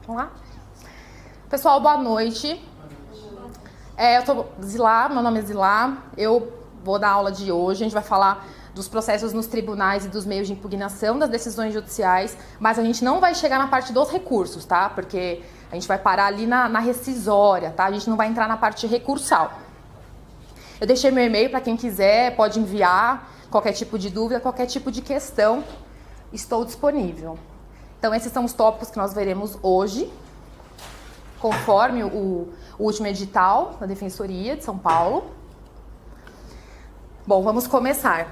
Vamos lá? Pessoal, boa noite. Eu sou Zilá, meu nome é Zilá. Eu vou dar aula de hoje. A gente vai falar dos processos nos tribunais e dos meios de impugnação das decisões judiciais, mas a gente não vai chegar na parte dos recursos, tá? Porque a gente vai parar ali na rescisória, tá? A gente não vai entrar na parte recursal. Eu deixei meu e-mail para quem quiser, pode enviar qualquer tipo de dúvida, qualquer tipo de questão. Estou disponível. Então, esses são os tópicos que nós veremos hoje, conforme o último edital da Defensoria de São Paulo. Bom, vamos começar.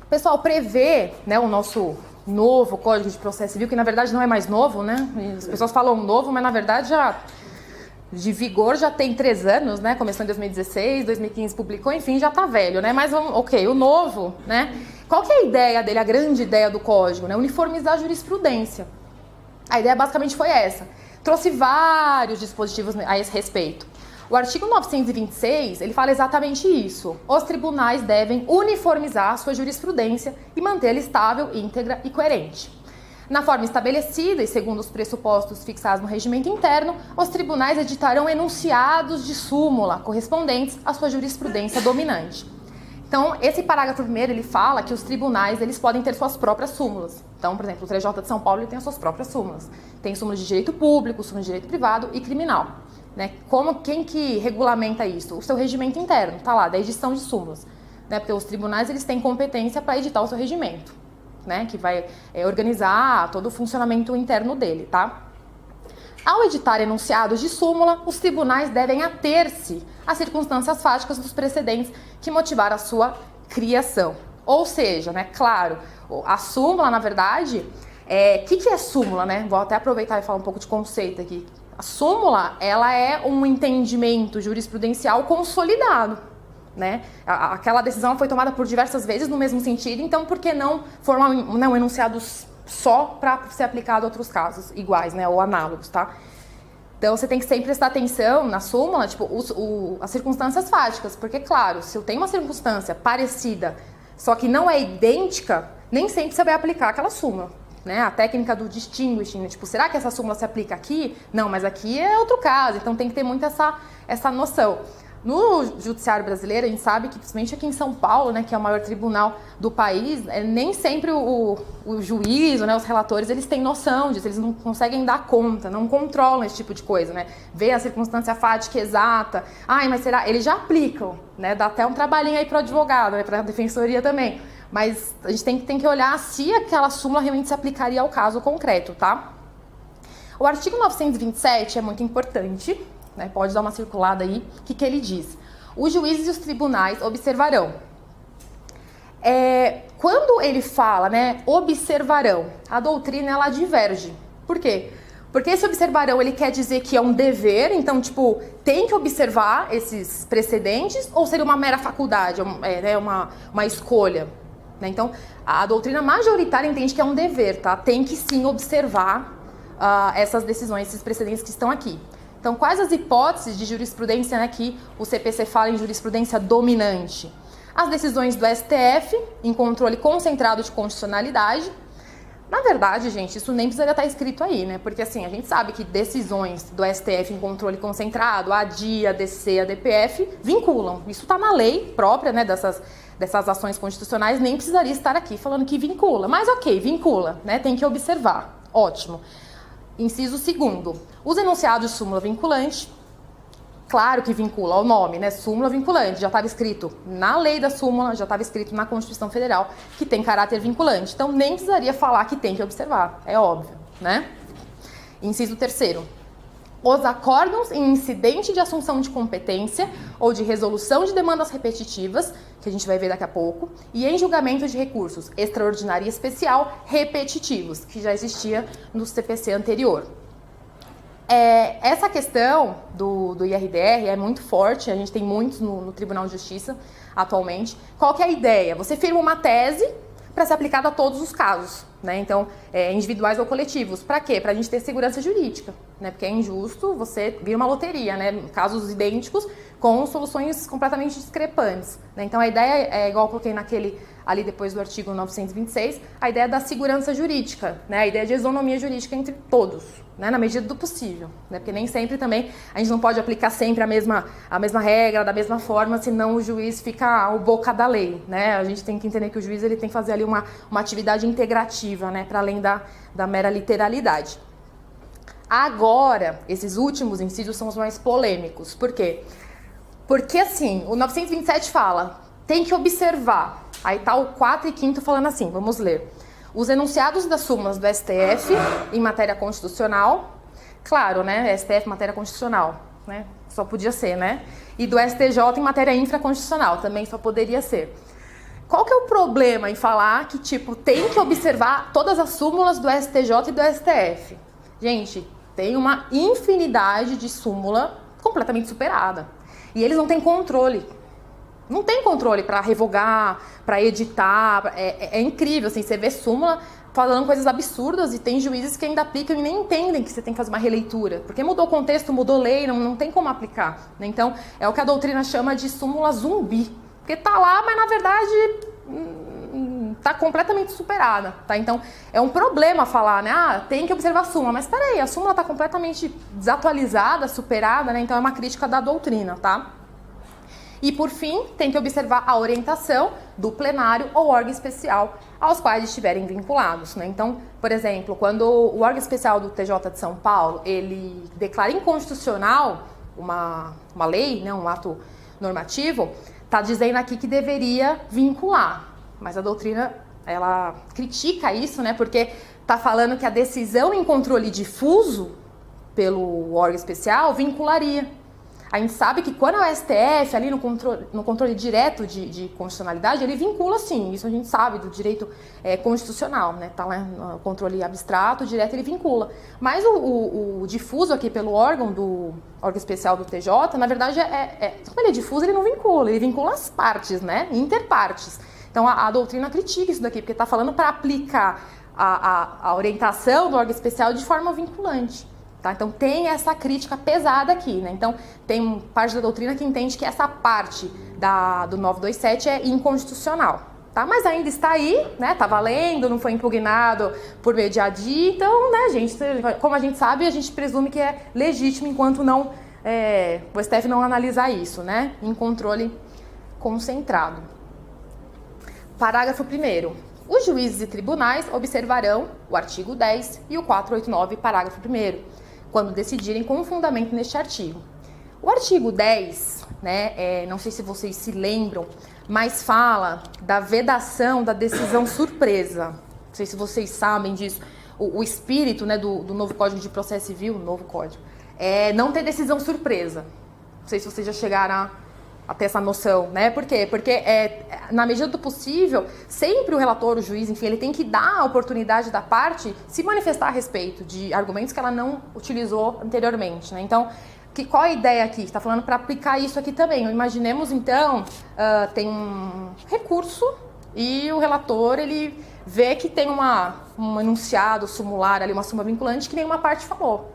Pessoal, prevê, né, o nosso novo Código de Processo Civil, que na verdade não é mais novo, né? As pessoas falam novo, mas na verdade já de vigor já tem 3 anos, né? Começou em 2016, 2015 publicou, enfim, já tá velho, né? Mas, ok, o novo, né? Qual que é a ideia dele, a grande ideia do código, né? Uniformizar a jurisprudência. A ideia basicamente foi essa. Trouxe vários dispositivos a esse respeito. O artigo 926, ele fala exatamente isso. Os tribunais devem uniformizar a sua jurisprudência e mantê-la estável, íntegra e coerente. Na forma estabelecida e segundo os pressupostos fixados no regimento interno, os tribunais editarão enunciados de súmula correspondentes à sua jurisprudência dominante. Então, esse parágrafo primeiro, ele fala que os tribunais, eles podem ter suas próprias súmulas. Então, por exemplo, o TJ de São Paulo, ele tem as suas próprias súmulas. Tem súmulas de direito público, súmulas de direito privado e criminal. Né? Quem que regulamenta isso? O seu regimento interno, tá lá, da edição de súmulas. Né? Porque os tribunais, eles têm competência para editar o seu regimento. Né, que vai organizar todo o funcionamento interno dele, tá? Ao editar enunciados de súmula, os tribunais devem ater-se às circunstâncias fáticas dos precedentes que motivaram a sua criação. Ou seja, né, claro, a súmula, na verdade, o que é súmula, né? Vou até aproveitar e falar um pouco de conceito aqui. A súmula, ela é um entendimento jurisprudencial consolidado. Né? Aquela decisão foi tomada por diversas vezes no mesmo sentido, então por que não formar um enunciado só para ser aplicado a outros casos iguais, né, ou análogos, tá? Então você tem que sempre prestar atenção na súmula, tipo, as circunstâncias fáticas, porque claro, se eu tenho uma circunstância parecida, só que não é idêntica, nem sempre você vai aplicar aquela súmula. Né? A técnica do distinguishing, tipo, será que essa súmula se aplica aqui? Não, mas aqui é outro caso, então tem que ter muito essa noção. No judiciário brasileiro, a gente sabe que, principalmente aqui em São Paulo, né, que é o maior tribunal do país, nem sempre o juiz, né, os relatores, eles têm noção disso, eles não conseguem dar conta, não controlam esse tipo de coisa, né? Ver a circunstância fática exata, mas será? Eles já aplicam, né? Dá até um trabalhinho aí para o advogado, né, para a defensoria também, mas a gente tem que olhar se aquela súmula realmente se aplicaria ao caso concreto, tá? O artigo 927 é muito importante. Né, pode dar uma circulada aí. O que ele diz? Os juízes e os tribunais observarão. Quando ele fala, né, observarão, a doutrina ela diverge. Por quê? Porque esse observarão ele quer dizer que é um dever, então, tipo, tem que observar esses precedentes, ou seria uma mera faculdade, uma escolha? Né? Então, a doutrina majoritária entende que é um dever, tá? Tem que sim observar essas decisões, esses precedentes que estão aqui. Então, quais as hipóteses de jurisprudência, né, que o CPC fala em jurisprudência dominante? As decisões do STF em controle concentrado de constitucionalidade. Na verdade, gente, isso nem precisaria estar escrito aí, né? Porque, assim, a gente sabe que decisões do STF em controle concentrado, a ADI, a DC, a DPF, vinculam. Isso está na lei própria, né, dessas ações constitucionais, nem precisaria estar aqui falando que vincula. Mas, ok, vincula, né? Tem que observar. Ótimo. Inciso 2º, os enunciados de súmula vinculante, claro que vincula ao nome, né? Súmula vinculante, já estava escrito na lei da súmula, já estava escrito na Constituição Federal que tem caráter vinculante. Então, nem precisaria falar que tem que observar, é óbvio, né? Inciso 3º, os acórdãos em incidente de assunção de competência ou de resolução de demandas repetitivas, que a gente vai ver daqui a pouco, e em julgamento de recursos extraordinário e especial repetitivos, que já existia no CPC anterior. Essa questão do IRDR é muito forte, a gente tem muitos no Tribunal de Justiça atualmente. Qual que é a ideia? Você firma uma tese para ser aplicada a todos os casos, né? Então, individuais ou coletivos. Para quê? Para a gente ter segurança jurídica, né? Porque é injusto você vir uma loteria, né? Casos idênticos com soluções completamente discrepantes, né? Então, a ideia é igual eu coloquei ali depois do artigo 926, a ideia da segurança jurídica, né? A ideia de isonomia jurídica entre todos, né? Na medida do possível, né? Porque nem sempre também, a gente não pode aplicar sempre a mesma regra, da mesma forma, senão o juiz fica o boca da lei, né? A gente tem que entender que o juiz ele tem que fazer ali uma atividade integrativa, né? Para além da mera literalidade. Agora, esses últimos incisos são os mais polêmicos. Por quê? Porque, assim, o 927 fala, tem que observar. Aí tá o 4 e 5º falando assim, vamos ler. Os enunciados das súmulas do STF em matéria constitucional, claro, né, STF matéria constitucional, né, só podia ser, né, e do STJ em matéria infraconstitucional, também só poderia ser. Qual que é o problema em falar que, tipo, tem que observar todas as súmulas do STJ e do STF? Gente, tem uma infinidade de súmula completamente superada. E eles não têm controle. Não tem controle para revogar, para editar. É incrível, assim, você vê súmula falando coisas absurdas e tem juízes que ainda aplicam e nem entendem que você tem que fazer uma releitura. Porque mudou o contexto, mudou lei, não tem como aplicar, né? Então, é o que a doutrina chama de súmula zumbi. Porque tá lá, mas na verdade tá completamente superada, tá? Então, é um problema falar, né? Ah, tem que observar a súmula. Mas peraí, a súmula tá completamente desatualizada, superada, né? Então, é uma crítica da doutrina, tá? E, por fim, tem que observar a orientação do plenário ou órgão especial aos quais estiverem vinculados, né? Então, por exemplo, quando o órgão especial do TJ de São Paulo, ele declara inconstitucional uma lei, né, um ato normativo, tá dizendo aqui que deveria vincular. Mas a doutrina, ela critica isso, né? Porque tá falando que a decisão em controle difuso pelo órgão especial vincularia. A gente sabe que quando é o STF, ali no controle direto de constitucionalidade, ele vincula sim, isso a gente sabe do direito constitucional, né? Tá lá no controle abstrato, direto ele vincula. Mas o difuso aqui pelo órgão especial do TJ, na verdade, como ele é difuso, ele não vincula, ele vincula as partes, né? Interpartes. Então a doutrina critica isso daqui, porque está falando para aplicar a orientação do órgão especial de forma vinculante. Tá? Então tem essa crítica pesada aqui, né? Então tem parte da doutrina que entende que essa parte do 927 é inconstitucional, tá? Mas ainda está aí, né? Tá valendo, não foi impugnado por meio de ADI, então, né, gente, como a gente sabe, a gente presume que é legítimo enquanto não o STF não analisar isso, né? Em controle concentrado. Parágrafo 1º. Os juízes e tribunais observarão o artigo 10 e o 489, parágrafo 1º, quando decidirem com fundamento neste artigo. O artigo 10, né, não sei se vocês se lembram, mas fala da vedação da decisão surpresa. Não sei se vocês sabem disso. O espírito, né, do novo Código de Processo Civil, novo código, é não ter decisão surpresa. Não sei se vocês já chegaram a ter essa noção, né? Por quê? Porque, na medida do possível, sempre o relator, o juiz, enfim, ele tem que dar a oportunidade da parte se manifestar a respeito de argumentos que ela não utilizou anteriormente, né? Então, qual a ideia aqui? Está falando para aplicar isso aqui também. Imaginemos, então, tem um recurso e o relator, ele vê que tem um enunciado sumular ali, uma súmula vinculante que nenhuma parte falou.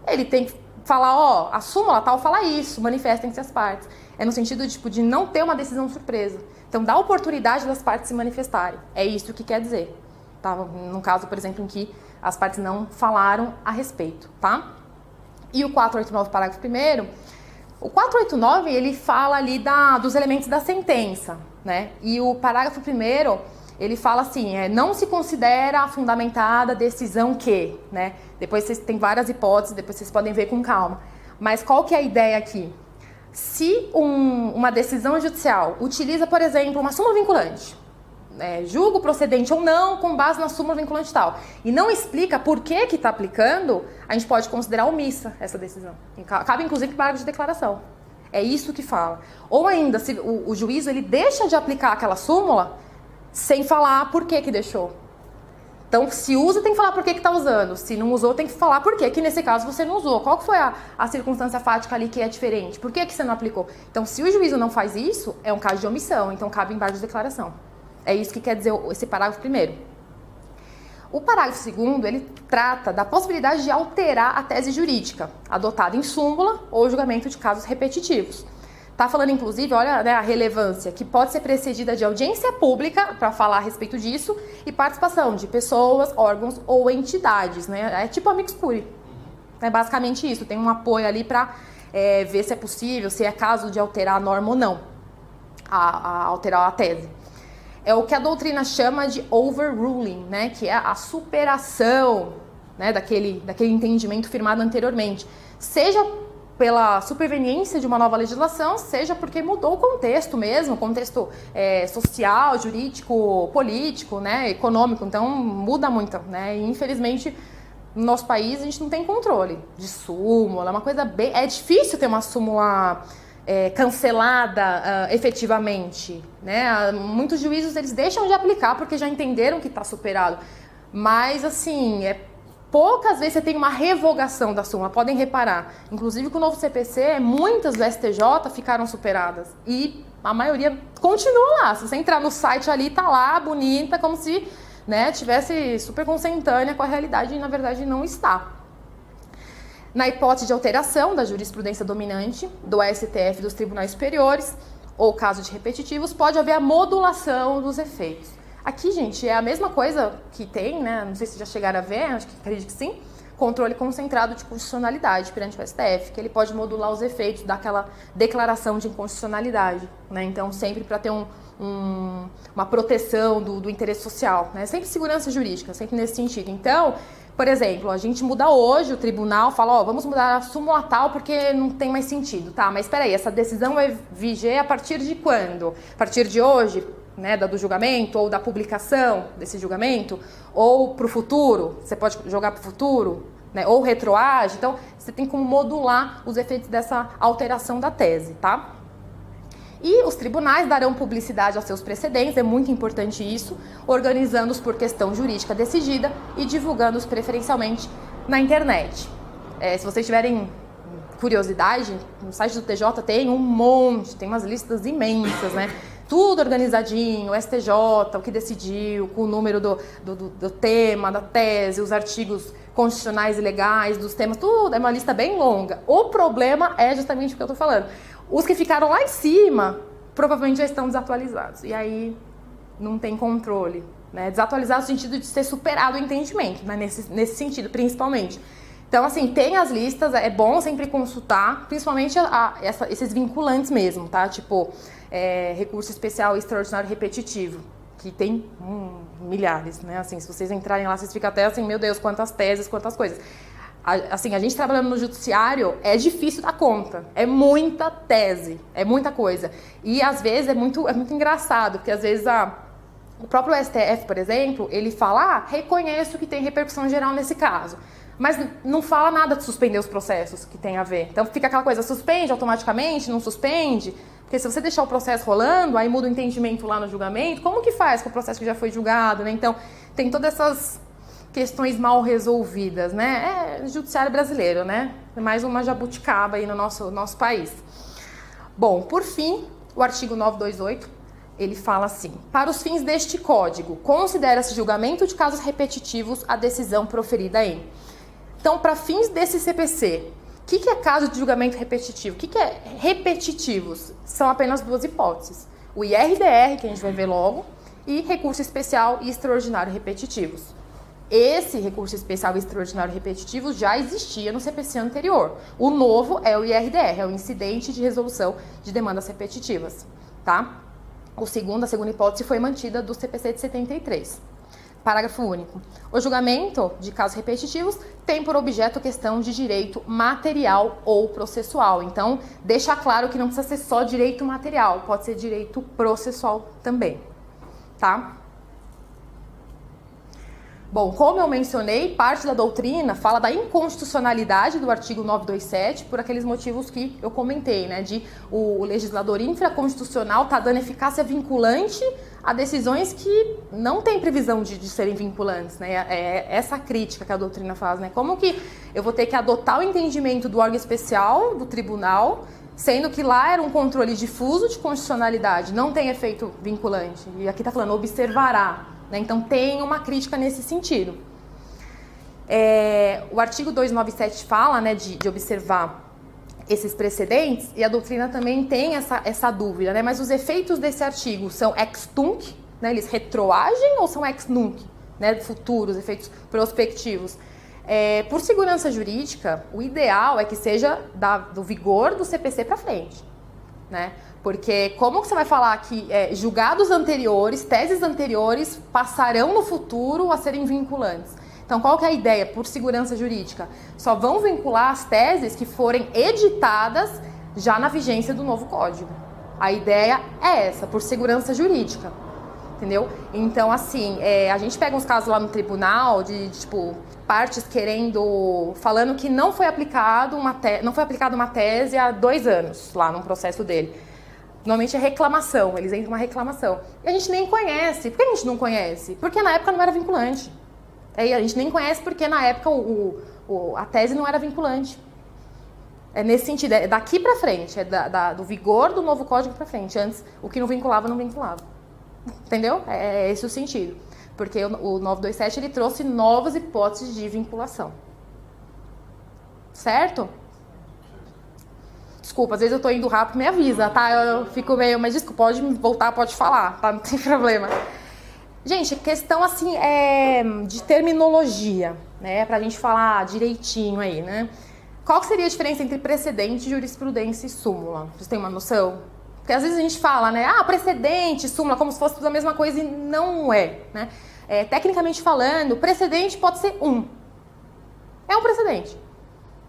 Ele tem que falar, a súmula tal fala isso, manifestem-se as partes. É no sentido de não ter uma decisão surpresa. Então, dá oportunidade das partes se manifestarem. É isso que quer dizer. Tá? No caso, por exemplo, em que as partes não falaram a respeito. Tá? E o 489, parágrafo 1º, o 489, ele fala ali dos elementos da sentença, né? E o parágrafo 1º, ele fala assim, não se considera fundamentada a decisão que, né? Depois vocês têm várias hipóteses, depois vocês podem ver com calma. Mas qual que é a ideia aqui? Se uma decisão judicial utiliza, por exemplo, uma súmula vinculante, julgo procedente ou não com base na súmula vinculante tal, e não explica por que está aplicando, a gente pode considerar omissa essa decisão. Cabe, inclusive, parágrafo de declaração. É isso que fala. Ou ainda, se o juízo ele deixa de aplicar aquela súmula sem falar por que deixou. Então, se usa, tem que falar por que está usando. Se não usou, tem que falar por que nesse caso você não usou. Qual que foi a circunstância fática ali que é diferente? Por que você não aplicou? Então, se o juízo não faz isso, é um caso de omissão. Então, cabe embaixo de declaração. É isso que quer dizer esse parágrafo 1º. O parágrafo 2º, ele trata da possibilidade de alterar a tese jurídica, adotada em súmula ou julgamento de casos repetitivos. Tá falando, inclusive, olha, né, a relevância, que pode ser precedida de audiência pública para falar a respeito disso e participação de pessoas, órgãos ou entidades, né? É tipo amicus curiae. É basicamente isso, tem um apoio ali para ver se é possível, se é caso de alterar a norma ou não, alterar a tese. É o que a doutrina chama de overruling, né? Que é a superação, né, daquele entendimento firmado anteriormente. Seja pela superveniência de uma nova legislação, seja porque mudou o contexto mesmo, contexto social, jurídico, político, né, econômico, então muda muito, né, e infelizmente no nosso país a gente não tem controle de súmula, é uma coisa bem... É difícil ter uma súmula cancelada efetivamente, né, muitos juízos eles deixam de aplicar porque já entenderam que está superado, mas assim, poucas vezes você tem uma revogação da súmula, podem reparar. Inclusive com o novo CPC, muitas do STJ ficaram superadas. E a maioria continua lá. Se você entrar no site ali, tá lá, bonita, como se, né, tivesse super consentânea com a realidade e na verdade não está. Na hipótese de alteração da jurisprudência dominante do STF e dos tribunais superiores, ou caso de repetitivos, pode haver a modulação dos efeitos. Aqui, gente, é a mesma coisa que tem, né? Não sei se já chegaram a ver, acredito que sim. Controle concentrado de constitucionalidade perante o STF, que ele pode modular os efeitos daquela declaração de inconstitucionalidade, né? Então, sempre para ter uma proteção do interesse social, né? Sempre segurança jurídica, sempre nesse sentido. Então, por exemplo, a gente muda hoje, o tribunal fala, vamos mudar a súmula tal porque não tem mais sentido, tá? Mas espera aí, essa decisão vai viger a partir de quando? A partir de hoje? Né, do julgamento ou da publicação desse julgamento, ou para o futuro, você pode jogar para o futuro, né, ou retroage, então você tem como modular os efeitos dessa alteração da tese, tá? E os tribunais darão publicidade aos seus precedentes, é muito importante isso, organizando-os por questão jurídica decidida e divulgando-os preferencialmente na internet. Se vocês tiverem curiosidade, no site do TJ tem um monte, tem umas listas imensas, né? Tudo organizadinho, o STJ, o que decidiu, com o número do tema, da tese, os artigos constitucionais e legais dos temas, tudo, é uma lista bem longa. O problema é justamente o que eu tô falando. Os que ficaram lá em cima, provavelmente já estão desatualizados. E aí não tem controle, né? Desatualizado no sentido de ser superado o entendimento, né? Nesse sentido, principalmente. Então, assim, tem as listas, é bom sempre consultar, principalmente esses vinculantes mesmo, tá? Tipo, recurso especial extraordinário repetitivo, que tem milhares, né? Assim, se vocês entrarem lá, vocês ficam até assim, meu Deus, quantas teses, quantas coisas. Assim, a gente trabalhando no judiciário é difícil dar conta, é muita tese, é muita coisa. E às vezes é muito engraçado, porque às vezes o próprio STF, por exemplo, ele fala, reconheço que tem repercussão geral nesse caso. Mas não fala nada de suspender os processos que tem a ver. Então fica aquela coisa, suspende automaticamente, não suspende? Porque se você deixar o processo rolando, aí muda o entendimento lá no julgamento, como que faz com o processo que já foi julgado, né? Então tem todas essas questões mal resolvidas, né? É judiciário brasileiro, né? É mais uma jabuticaba aí no nosso país. Bom, por fim, o artigo 928, ele fala assim, para os fins deste código, considera-se julgamento de casos repetitivos a decisão proferida em... Então, para fins desse CPC, o que é caso de julgamento repetitivo? O que é repetitivos? São apenas duas hipóteses. O IRDR, que a gente vai ver logo, e recurso especial e extraordinário repetitivos. Esse recurso especial e extraordinário repetitivo já existia no CPC anterior. O novo é o IRDR, é o incidente de resolução de demandas repetitivas, tá? A segunda hipótese foi mantida do CPC de 73. Parágrafo único. O julgamento de casos repetitivos tem por objeto questão de direito material ou processual. Então, deixa claro que não precisa ser só direito material, pode ser direito processual também, tá? Bom, como eu mencionei, parte da doutrina fala da inconstitucionalidade do artigo 927 por aqueles motivos que eu comentei, né? De o legislador infraconstitucional tá dando eficácia vinculante a decisões que não têm previsão de serem vinculantes, né? É essa crítica que a doutrina faz, né? Como que eu vou ter que adotar o entendimento do órgão especial, do tribunal, sendo que lá era um controle difuso de constitucionalidade, não tem efeito vinculante. E aqui tá falando observará. Então, tem uma crítica nesse sentido. O artigo 297 fala, né, de observar esses precedentes, e a doutrina também tem essa dúvida, né? Mas os efeitos desse artigo são ex tunc, né? Eles retroagem ou são ex nunc, né? Futuros, efeitos prospectivos? Por segurança jurídica, o ideal é que seja do vigor do CPC para frente, né? Porque como que você vai falar que julgados anteriores, teses anteriores, passarão no futuro a serem vinculantes? Então, qual que é a ideia? Por segurança jurídica, só vão vincular as teses que forem editadas já na vigência do novo código. A ideia é essa, por segurança jurídica, entendeu? Então, assim, a gente pega uns casos lá no tribunal tipo, partes falando que não foi aplicada uma tese há 2 anos lá no processo dele. Normalmente é reclamação, eles entram uma reclamação. E a gente nem conhece. Por que a gente não conhece? Porque na época não era vinculante. A gente nem conhece porque na época a tese não era vinculante. É nesse sentido, é daqui pra frente, do vigor do novo código pra frente. Antes, o que não vinculava, não vinculava. Entendeu? É esse o sentido. Porque o 927 ele trouxe novas hipóteses de vinculação. Certo? Desculpa, às vezes eu tô indo rápido, me avisa, tá? Eu fico meio, mas desculpa, pode voltar, pode falar, tá? Não tem problema. Gente, questão assim de terminologia, né? Pra gente falar direitinho aí, né? Qual que seria a diferença entre precedente, jurisprudência e súmula? Vocês têm uma noção? Porque às vezes a gente fala, né? Precedente, súmula, como se fosse tudo a mesma coisa e não é, né? Tecnicamente falando, precedente pode ser é um precedente.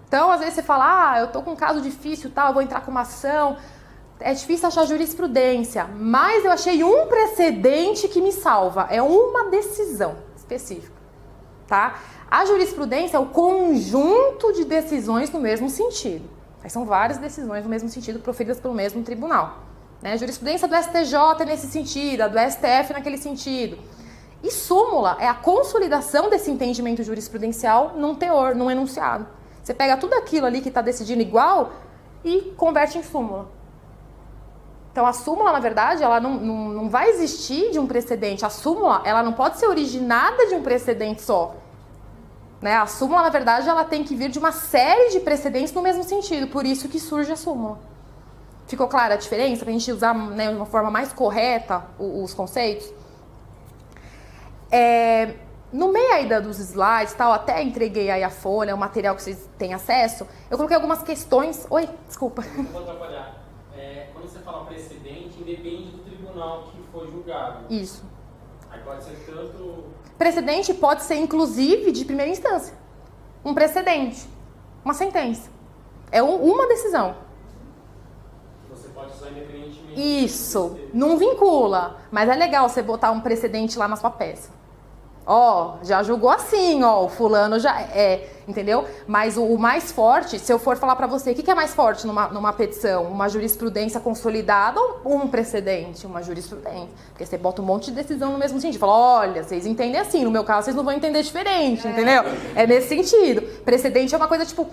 Então, às vezes você fala, eu tô com um caso difícil, tal, eu vou entrar com uma ação, é difícil achar jurisprudência, mas eu achei um precedente que me salva, é uma decisão específica, tá? A jurisprudência é o conjunto de decisões no mesmo sentido. Aí são várias decisões no mesmo sentido proferidas pelo mesmo tribunal, né? A jurisprudência do STJ é nesse sentido, a do STF naquele sentido. E súmula é a consolidação desse entendimento jurisprudencial num teor, num enunciado. Você pega tudo aquilo ali que está decidindo igual e converte em súmula. Então, a súmula, na verdade, ela não vai existir de um precedente. A súmula, ela não pode ser originada de um precedente só. Né? A súmula, na verdade, ela tem que vir de uma série de precedentes no mesmo sentido. Por isso que surge a súmula. Ficou clara a diferença? Para a gente usar, né, de uma forma mais correta os conceitos? No meio aí dos slides, tal, até entreguei aí a folha, o material que vocês têm acesso, eu coloquei algumas questões... Oi, desculpa. Eu vou atrapalhar. Quando você fala precedente, independe do tribunal que foi julgado. Isso. Aí pode ser tanto... Precedente pode ser, inclusive, de primeira instância. Um precedente. Uma sentença. É uma decisão. Você pode usar independentemente. Isso. Não vincula. Mas é legal você botar um precedente lá na sua peça. Já julgou assim, o fulano já entendeu? Mas o mais forte, se eu for falar pra você, o que é mais forte numa petição? Uma jurisprudência consolidada ou um precedente? Uma jurisprudência. Porque você bota um monte de decisão no mesmo sentido. Fala, olha, vocês entendem assim, no meu caso vocês não vão entender diferente, entendeu? É nesse sentido. Precedente é uma coisa tipo,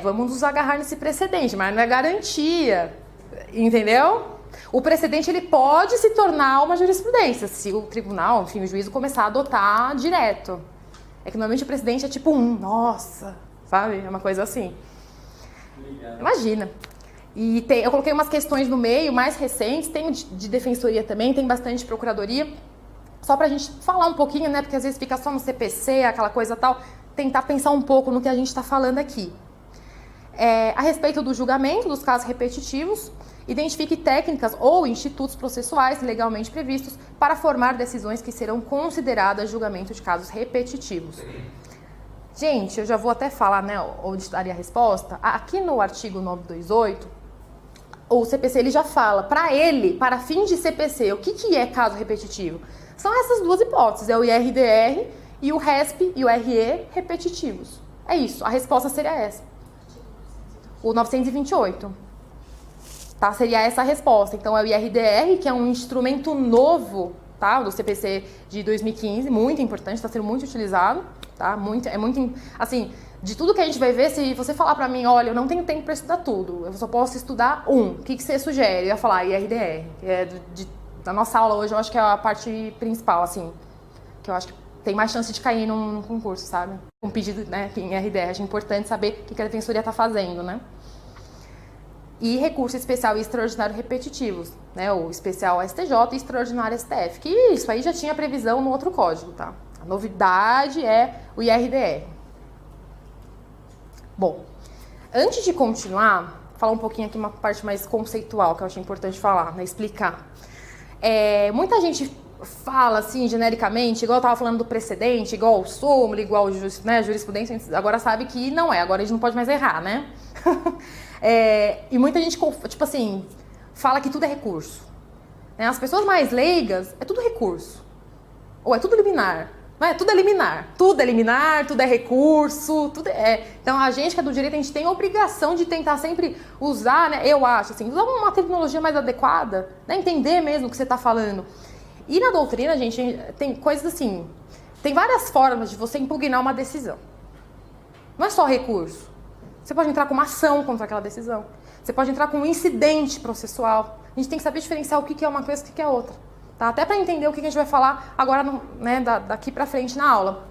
vamos nos agarrar nesse precedente, mas não é garantia, entendeu? O precedente ele pode se tornar uma jurisprudência se o tribunal, enfim, o juízo começar a adotar direto. É que normalmente o precedente é tipo nossa, sabe? É uma coisa assim. Obrigado. Imagina. E eu coloquei umas questões no meio, mais recentes, tem de defensoria também, tem bastante de procuradoria. Só pra gente falar um pouquinho, né? Porque às vezes fica só no CPC, aquela coisa tal. Tentar pensar um pouco no que a gente tá falando aqui. A respeito do julgamento dos casos repetitivos, identifique técnicas ou institutos processuais legalmente previstos para formar decisões que serão consideradas julgamento de casos repetitivos. Gente, eu já vou até falar, né, onde estaria a resposta. Aqui no artigo 928, o CPC ele já fala, para fins de CPC, o que é caso repetitivo? São essas duas hipóteses, o IRDR e o RESP e o RE repetitivos. É isso, a resposta seria essa. O 928. Tá? Seria essa a resposta. Então, é o IRDR, que é um instrumento novo, tá? Do CPC de 2015, muito importante, está sendo muito utilizado, tá? Assim, de tudo que a gente vai ver, se você falar pra mim, olha, eu não tenho tempo para estudar tudo, eu só posso estudar o que você sugere? Eu ia falar IRDR. Da nossa aula hoje, eu acho que é a parte principal, assim, que eu acho que tem mais chance de cair num concurso, sabe? Um pedido, né, em IRDR, acho importante saber o que a defensoria está fazendo, né? e recurso especial e extraordinário repetitivos, né? O especial STJ e extraordinário STF, que isso aí já tinha previsão no outro código, tá? A novidade é o IRDR. Bom, antes de continuar, falar um pouquinho aqui uma parte mais conceitual que eu achei importante falar, né? Explicar. Muita gente fala assim, genericamente, igual eu estava falando do precedente, igual o súmula, igual né, jurisprudência, agora sabe que não é, agora a gente não pode mais errar, né? E muita gente, tipo assim, fala que tudo é recurso. Né? As pessoas mais leigas, é tudo recurso. Ou é tudo liminar. Não é? Tudo é liminar. Tudo é liminar, tudo é recurso, tudo é. Então a gente que é do direito, a gente tem a obrigação de tentar sempre usar, né? Eu acho, assim, usar uma terminologia mais adequada, né? Entender mesmo o que você está falando. E na doutrina, gente, tem coisas assim, tem várias formas de você impugnar uma decisão. Não é só recurso. Você pode entrar com uma ação contra aquela decisão. Você pode entrar com um incidente processual. A gente tem que saber diferenciar o que é uma coisa e o que é outra. Tá? Até para entender o que a gente vai falar agora, né, daqui para frente na aula.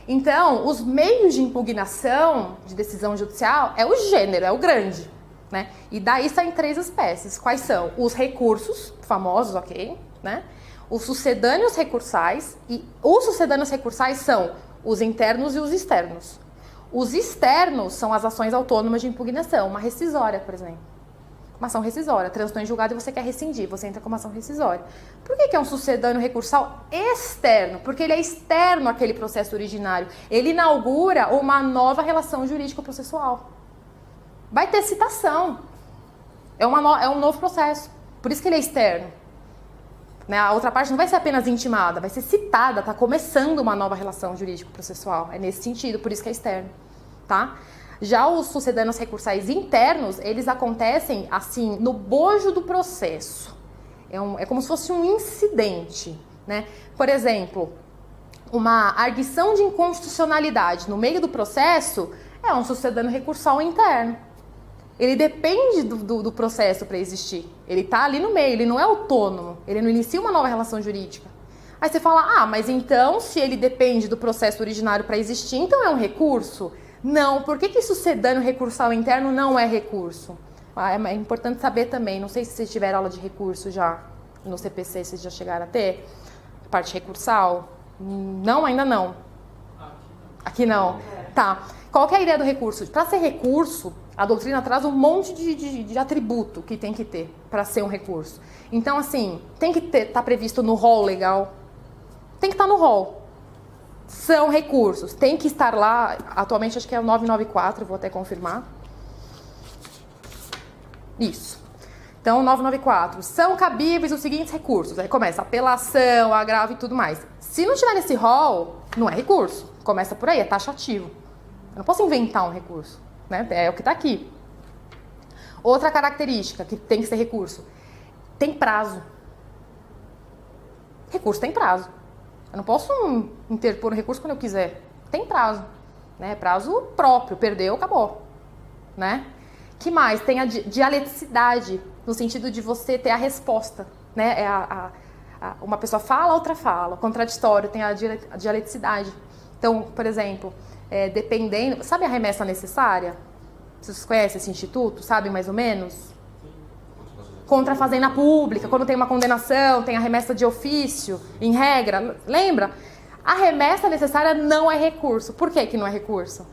Então, os meios de impugnação de decisão judicial é o gênero, é o grande. Né? E daí saem 3 espécies. Quais são? Os recursos, famosos, ok? Né? Os sucedâneos recursais. E os sucedâneos recursais são os internos e os externos. Os externos são as ações autônomas de impugnação. Uma rescisória, por exemplo. Uma ação rescisória, transitou em julgado e você quer rescindir, você entra com uma ação rescisória. Por que é um sucedâneo recursal externo? Porque ele é externo àquele processo originário. Ele inaugura uma nova relação jurídico-processual. Vai ter citação. É um novo processo. Por isso que ele é externo. Né? A outra parte não vai ser apenas intimada, vai ser citada, está começando uma nova relação jurídico-processual. É nesse sentido, por isso que é externo. Tá? Já os sucedâneos recursais internos, eles acontecem assim, no bojo do processo. É como se fosse um incidente. Né? Por exemplo, uma arguição de inconstitucionalidade no meio do processo é um sucedâneo recursal interno. Ele depende do processo para existir. Ele está ali no meio, ele não é autônomo, ele não inicia uma nova relação jurídica. Aí você fala, mas então se ele depende do processo originário para existir, então é um recurso? Não, por que sucedâneo recursal interno não é recurso? É importante saber também, não sei se vocês tiveram aula de recurso já no CPC, vocês já chegaram a ter, parte recursal? Não, ainda não. Aqui não. Tá. Qual que é a ideia do recurso? Para ser recurso, a doutrina traz um monte de atributo que tem que ter para ser um recurso. Então, assim, tem que estar previsto no rol legal. Tem que estar no rol. São recursos. Tem que estar lá, atualmente acho que é o 994, vou até confirmar. Isso. Então, 994. São cabíveis os seguintes recursos. Aí começa apelação, agravo e tudo mais. Se não tiver nesse rol, não é recurso. Começa por aí, é taxativo. Eu não posso inventar um recurso. Né? É o que está aqui. Outra característica que tem que ser recurso. Tem prazo. Recurso tem prazo. Eu não posso interpor um recurso quando eu quiser. Tem prazo. Né? Prazo próprio. Perdeu, acabou. Né? Que mais? Tem a dialeticidade, no sentido de você ter a resposta. Né? Uma pessoa fala, a outra fala. Contraditório, tem a dialeticidade. Então, por exemplo, dependendo... Sabe a remessa necessária? Vocês conhecem esse instituto? Sabem mais ou menos? Contra a fazenda pública, quando tem uma condenação, tem a remessa de ofício, em regra. Lembra? A remessa necessária não é recurso. Por que não é recurso?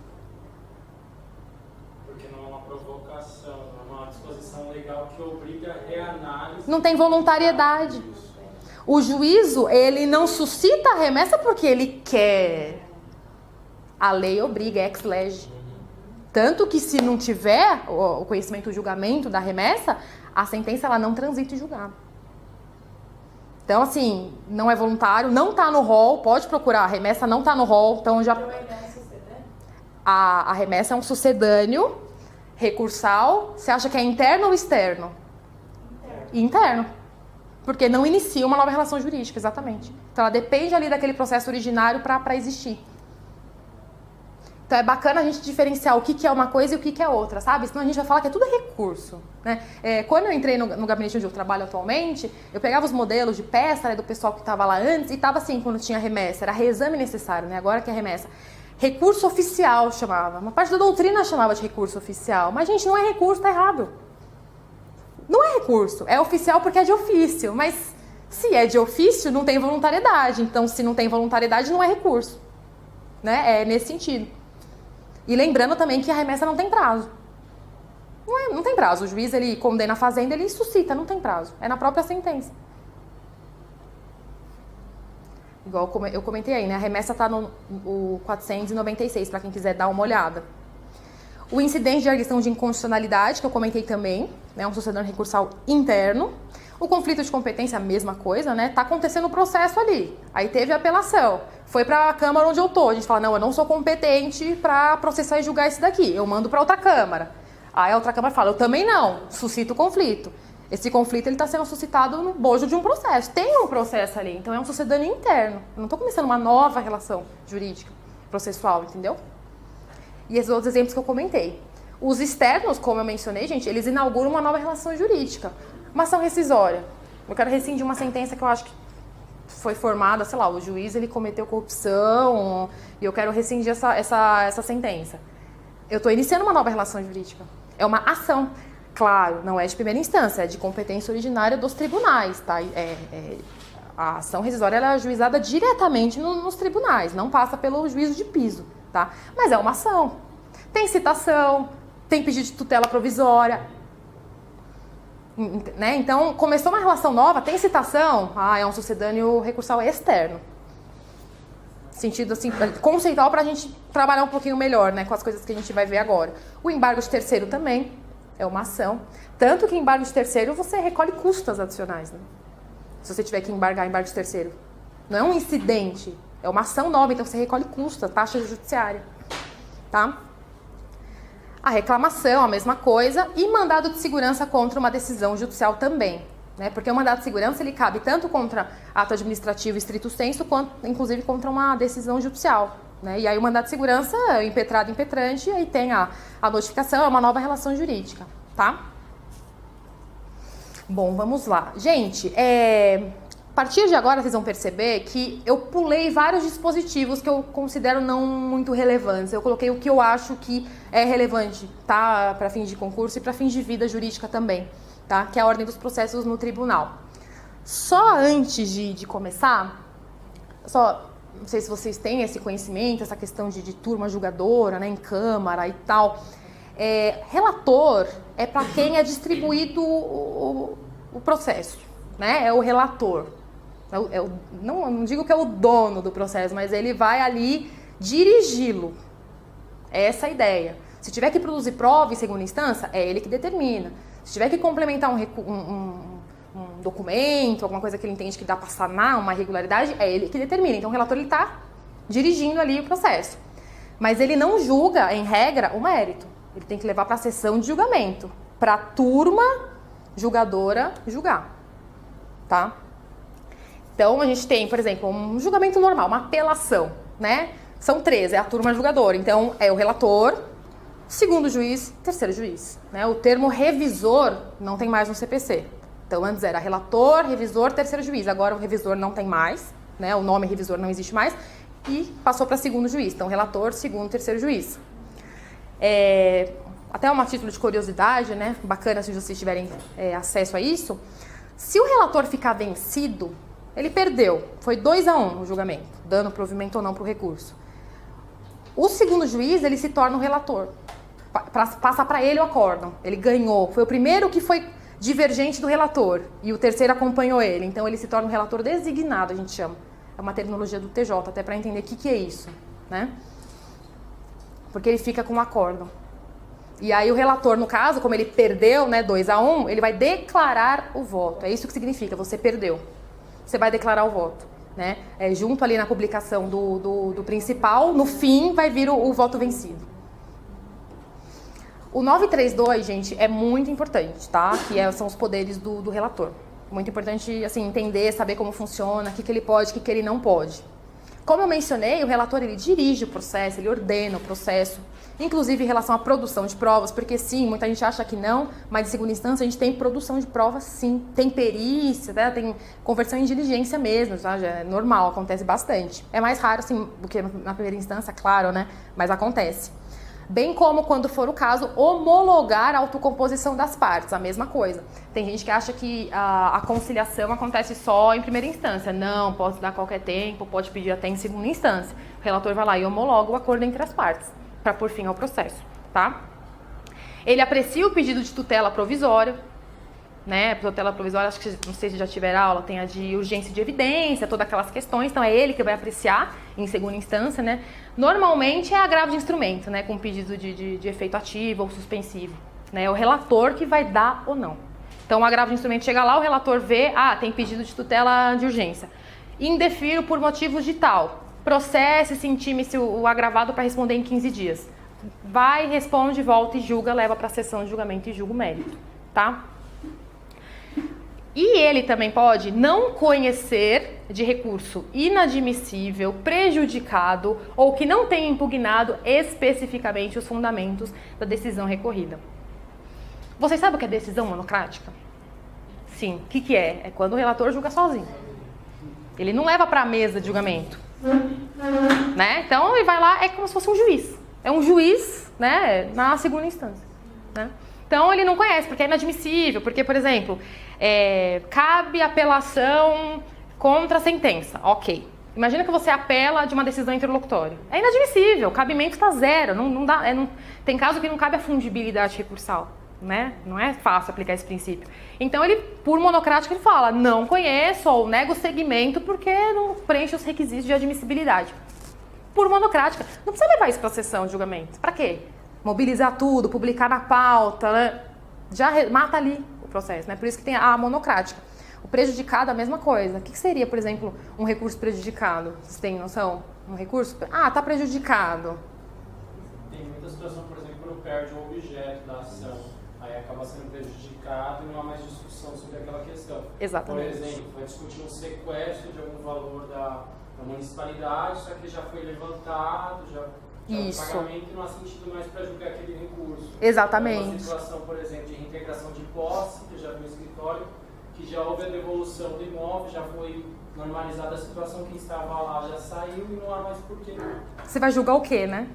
Porque não é uma provocação, não é uma disposição legal que obriga a reanálise. Não tem voluntariedade. O juízo, ele não suscita a remessa porque ele quer. A lei obriga, é ex lege. Tanto que se não tiver o conhecimento do julgamento da remessa, a sentença ela não transita em julgado. Então, assim, não é voluntário, não está no rol, pode procurar, a remessa não está no rol. Então já... A remessa é um sucedâneo recursal. Você acha que é interno ou externo? Interno. Porque não inicia uma nova relação jurídica, exatamente. Então ela depende ali daquele processo originário para existir. Então é bacana a gente diferenciar o que é uma coisa e o que é outra, sabe? Senão a gente vai falar que é tudo recurso. Né? Quando eu entrei no gabinete onde eu trabalho atualmente, eu pegava os modelos de peça, né, do pessoal que estava lá antes, e estava assim, quando tinha remessa, era reexame necessário, né? Agora que é remessa. Recurso oficial chamava. Uma parte da doutrina chamava de recurso oficial. Mas, gente, não é recurso, tá errado. Não é recurso, é oficial porque é de ofício, mas se é de ofício, não tem voluntariedade. Então, se não tem voluntariedade, não é recurso. Né? É nesse sentido. E lembrando também que a remessa não tem prazo. Não tem prazo. O juiz, ele condena a fazenda, ele suscita, não tem prazo. É na própria sentença. Igual eu comentei aí, né? A remessa está no 496, para quem quiser dar uma olhada. O incidente de arguição de inconstitucionalidade, que eu comentei também, né? Um sucedâneo recursal interno. O conflito de competência, a mesma coisa, né? Tá acontecendo o processo ali. Aí teve a apelação. Foi para a Câmara onde eu tô. A gente fala, não, eu não sou competente para processar e julgar isso daqui. Eu mando para outra Câmara. Aí a outra Câmara fala, eu também não. Suscita o conflito. Esse conflito ele está sendo suscitado no bojo de um processo. Tem um processo ali, então é um sucedâneo interno. Eu não estou começando uma nova relação jurídica, processual, entendeu? E esses outros exemplos que eu comentei. Os externos, como eu mencionei, gente, eles inauguram uma nova relação jurídica. Uma ação rescisória. Eu quero rescindir uma sentença que eu acho que foi formada, sei lá, o juiz ele cometeu corrupção e eu quero rescindir essa sentença. Eu estou iniciando uma nova relação jurídica. É uma ação. Claro, não é de primeira instância, é de competência originária dos tribunais, tá? A ação rescisória ela é ajuizada diretamente nos tribunais, não passa pelo juízo de piso, tá? Mas é uma ação. Tem citação, tem pedido de tutela provisória, né? Então, começou uma relação nova, tem citação, é um sucedâneo recursal externo. Sentido assim, conceitual para a gente trabalhar um pouquinho melhor, né, com as coisas que a gente vai ver agora. O embargo de terceiro também é uma ação. Tanto que embargo de terceiro você recolhe custas adicionais, né? Se você tiver que embargar embargo de terceiro. Não é um incidente, é uma ação nova, então você recolhe custa, taxa judiciária. Tá? A reclamação, a mesma coisa. E mandado de segurança contra uma decisão judicial também. Né? Porque o mandado de segurança ele cabe tanto contra ato administrativo estrito sensu, quanto inclusive contra uma decisão judicial. Né? E aí o mandado de segurança é impetrado, impetrante, e aí tem a notificação, é uma nova relação jurídica. Tá? Bom, vamos lá. Gente, a partir de agora vocês vão perceber que eu pulei vários dispositivos que eu considero não muito relevantes. Eu coloquei o que eu acho que é relevante, tá? Para fins de concurso e para fins de vida jurídica também, tá? Que é a ordem dos processos no tribunal. Só antes de começar, não sei se vocês têm esse conhecimento, essa questão de turma julgadora, né, em Câmara e tal. Relator é para quem é distribuído o processo, né? É o relator. Não digo que é o dono do processo, mas ele vai ali dirigi-lo. É essa a ideia. Se tiver que produzir prova em segunda instância, é ele que determina. Se tiver que complementar um documento, alguma coisa que ele entende que dá para sanar uma irregularidade, é ele que determina. Então o relator está dirigindo ali o processo. Mas ele não julga, em regra, o mérito. Ele tem que levar para a sessão de julgamento, para a turma julgadora julgar. Tá? Então, a gente tem, por exemplo, um julgamento normal, uma apelação, né? São três, é a turma julgadora. Então, é o relator, segundo juiz, terceiro juiz. Né? O termo revisor não tem mais no CPC. Então, antes era relator, revisor, terceiro juiz. Agora, o revisor não tem mais, né? O nome revisor não existe mais. E passou para segundo juiz. Então, relator, segundo, terceiro juiz. Até um título de curiosidade, né? Bacana se vocês tiverem acesso a isso. Se o relator ficar vencido, ele perdeu. Foi 2-1 o julgamento, dando provimento ou não para o recurso. O segundo juiz, ele se torna o relator. Passa para ele o acórdão. Ele ganhou. Foi o primeiro que foi divergente do relator. E o terceiro acompanhou ele. Então, ele se torna o relator designado, a gente chama. É uma terminologia do TJ, até para entender o que é isso, né? Porque ele fica com o acórdão. E aí o relator, no caso, como ele perdeu, né, 2-1, ele vai declarar o voto. É isso que significa, você perdeu. Você vai declarar o voto. Né? Junto ali na publicação do principal, no fim vai vir o voto vencido. O 932, gente, é muito importante, tá? Que são os poderes do relator. Muito importante, assim, entender, saber como funciona, o que ele pode, o que ele não pode. Como eu mencionei, o relator, ele dirige o processo, ele ordena o processo, inclusive em relação à produção de provas, porque sim, muita gente acha que não, mas em segunda instância a gente tem produção de provas sim, tem perícia, né? Tem conversão em diligência mesmo, tá? Já é normal, acontece bastante. É mais raro assim do que na primeira instância, claro, né? Mas acontece. Bem como, quando for o caso, homologar a autocomposição das partes, a mesma coisa. Tem gente que acha que a conciliação acontece só em primeira instância. Não, pode dar a qualquer tempo, pode pedir até em segunda instância. O relator vai lá e homologa o acordo entre as partes, para pôr fim ao processo, tá? Ele aprecia o pedido de tutela provisória, né? Tutela provisória, acho que, não sei se já tiver aula, tem a de urgência de evidência, todas aquelas questões, então é ele que vai apreciar em segunda instância, né? Normalmente é agravo de instrumento, né? Com pedido de efeito ativo ou suspensivo, né? É o relator que vai dar ou não. Então o agravo de instrumento chega lá, o relator vê, tem pedido de tutela de urgência. Indefiro por motivos de tal. Processe-se, intime-se o agravado para responder em 15 dias. Vai, responde, volta e julga, leva para a sessão de julgamento e julga o mérito, tá? E ele também pode não conhecer de recurso inadmissível, prejudicado ou que não tenha impugnado especificamente os fundamentos da decisão recorrida. Vocês sabem o que é decisão monocrática? Sim. O que é? É quando o relator julga sozinho. Ele não leva para a mesa de julgamento, né? Então ele vai lá, é como se fosse um juiz. É um juiz, né, na segunda instância, né? Então ele não conhece, porque é inadmissível, porque, por exemplo, cabe apelação contra a sentença. Ok. Imagina que você apela de uma decisão interlocutória. É inadmissível, o cabimento está zero. Não dá, tem caso que não cabe a fungibilidade recursal, né? Não é fácil aplicar esse princípio. Então ele, por monocrático, ele fala, não conheço ou nego o segmento porque não preenche os requisitos de admissibilidade. Por monocrática. Não precisa levar isso para a sessão de julgamento. Para quê? Mobilizar tudo, publicar na pauta, né? Já mata ali o processo, né? Por isso que tem a monocrática. O prejudicado, a mesma coisa. O que seria, por exemplo, um recurso prejudicado? Vocês têm noção? Um recurso? Tá prejudicado. Tem muita situação, por exemplo, quando perde o objeto da ação. Aí acaba sendo prejudicado e não há mais discussão sobre aquela questão. Exatamente. Por exemplo, vai discutir um sequestro de algum valor da municipalidade, só que já foi levantado, já isso. O pagamento não há sentido mais para julgar aquele recurso. Exatamente. Uma situação, por exemplo, de reintegração de posse, que já foi no escritório, que já houve a devolução do imóvel, já foi normalizada a situação, quem estava lá já saiu e não há mais porquê. Você vai julgar o quê, né?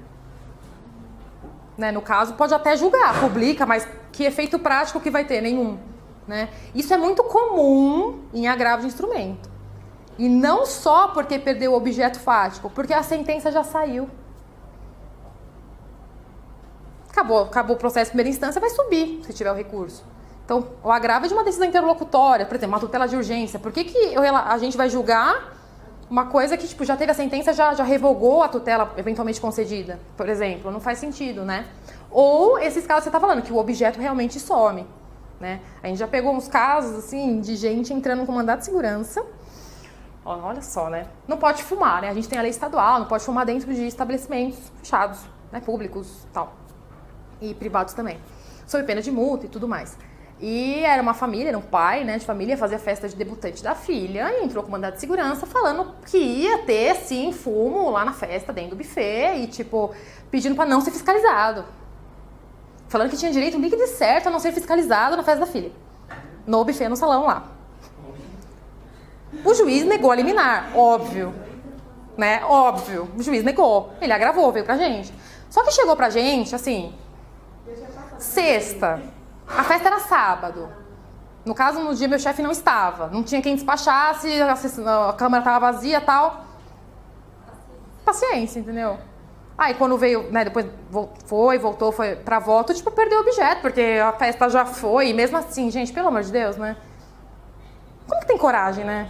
No caso, pode até julgar, publica, mas que efeito prático que vai ter? Nenhum. Né? Isso é muito comum em agravo de instrumento. E não só porque perdeu o objeto fático, porque a sentença já saiu. Acabou o processo de primeira instância, vai subir se tiver o recurso. Então, o agravo é de uma decisão interlocutória, por exemplo, uma tutela de urgência. Por que a gente vai julgar uma coisa que já teve a sentença, já revogou a tutela eventualmente concedida? Por exemplo, não faz sentido, né? Ou esses casos que você está falando, que o objeto realmente some. Né? A gente já pegou uns casos assim, de gente entrando com mandado de segurança. Olha só, né? Não pode fumar, né? A gente tem a lei estadual, não pode fumar dentro de estabelecimentos fechados, né? Públicos e tal. E privados também. Sob pena de multa e tudo mais. E era uma família, era um pai, né, de família, fazia festa de debutante da filha e entrou com mandado de segurança falando que ia ter, sim, fumo lá na festa, dentro do buffet e, pedindo para não ser fiscalizado. Falando que tinha direito líquido e certo a não ser fiscalizado na festa da filha. No buffet, no salão lá. O juiz negou a liminar, óbvio. Né? Óbvio. O juiz negou. Ele agravou, veio pra gente. Só que chegou pra gente, assim, sexta. A festa era sábado. No caso, no dia meu chefe não estava. Não tinha quem despachasse, a câmara estava vazia e tal. Paciência, entendeu? Aí quando veio, né, depois voltou, foi pra voto, perdeu o objeto, porque a festa já foi. E mesmo assim, gente, pelo amor de Deus, né? Como que tem coragem, né?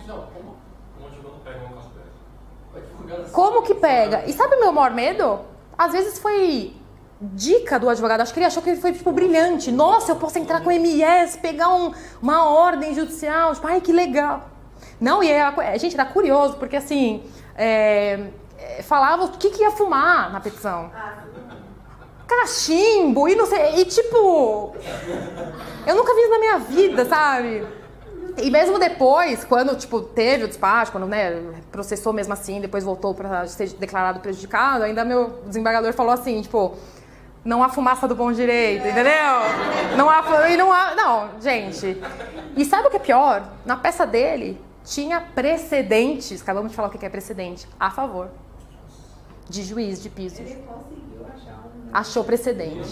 Como que pega? E sabe o meu maior medo? Às vezes foi dica do advogado, acho que ele achou que ele foi, brilhante. Nossa, eu posso entrar com MS, pegar uma ordem judicial, ai, que legal. Não, e a gente era curioso, porque assim, falava o que ia fumar na petição. Cachimbo, e não sei, e eu nunca vi isso na minha vida, sabe? E mesmo depois, quando, teve o despacho, quando, né, processou mesmo assim, depois voltou para ser declarado prejudicado, ainda meu desembargador falou assim, não há fumaça do bom direito, entendeu? Não, gente. E sabe o que é pior? Na peça dele, tinha precedentes, acabamos de falar o que é precedente, a favor de juiz de pisos. Ele conseguiu achar Achou precedente.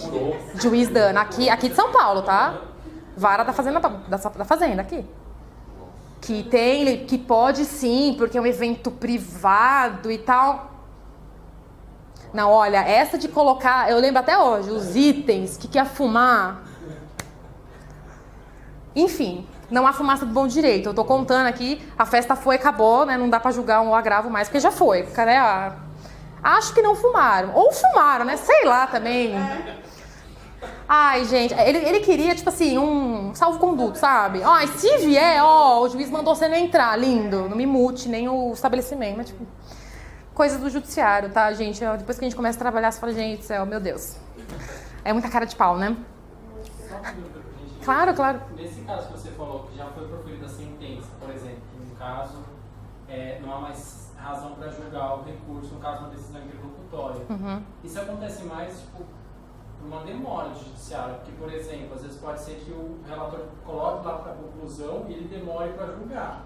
Juiz dando. Aqui de São Paulo, tá? Vara da Fazenda aqui. Que pode sim, porque é um evento privado e tal. Não, olha, essa de colocar, eu lembro até hoje, os itens, que ia fumar. Enfim, não há fumaça do bom direito. Eu tô contando aqui, a festa foi, acabou, né? Não dá pra julgar um agravo mais, porque já foi. Né? Acho que não fumaram. Ou fumaram, né? Sei lá também. Ai, gente, ele queria, tipo assim, um salvo-conduto, sabe? Ai, se vier, o juiz mandou você não entrar, lindo. Não me mute, nem o estabelecimento, mas tipo... Coisa do judiciário, tá, gente? Depois que a gente começa a trabalhar, você fala, gente, céu, meu Deus. É muita cara de pau, né? Só uma dúvida pra gente. Claro. Nesse caso que você falou, que já foi proferida a sentença, por exemplo, que no caso não há mais razão para julgar o recurso, no caso de uma decisão interlocutória. Uhum. Isso acontece mais, tipo, por uma demora do judiciário, porque, por exemplo, às vezes pode ser que o relator coloque lá para a conclusão e ele demore para julgar.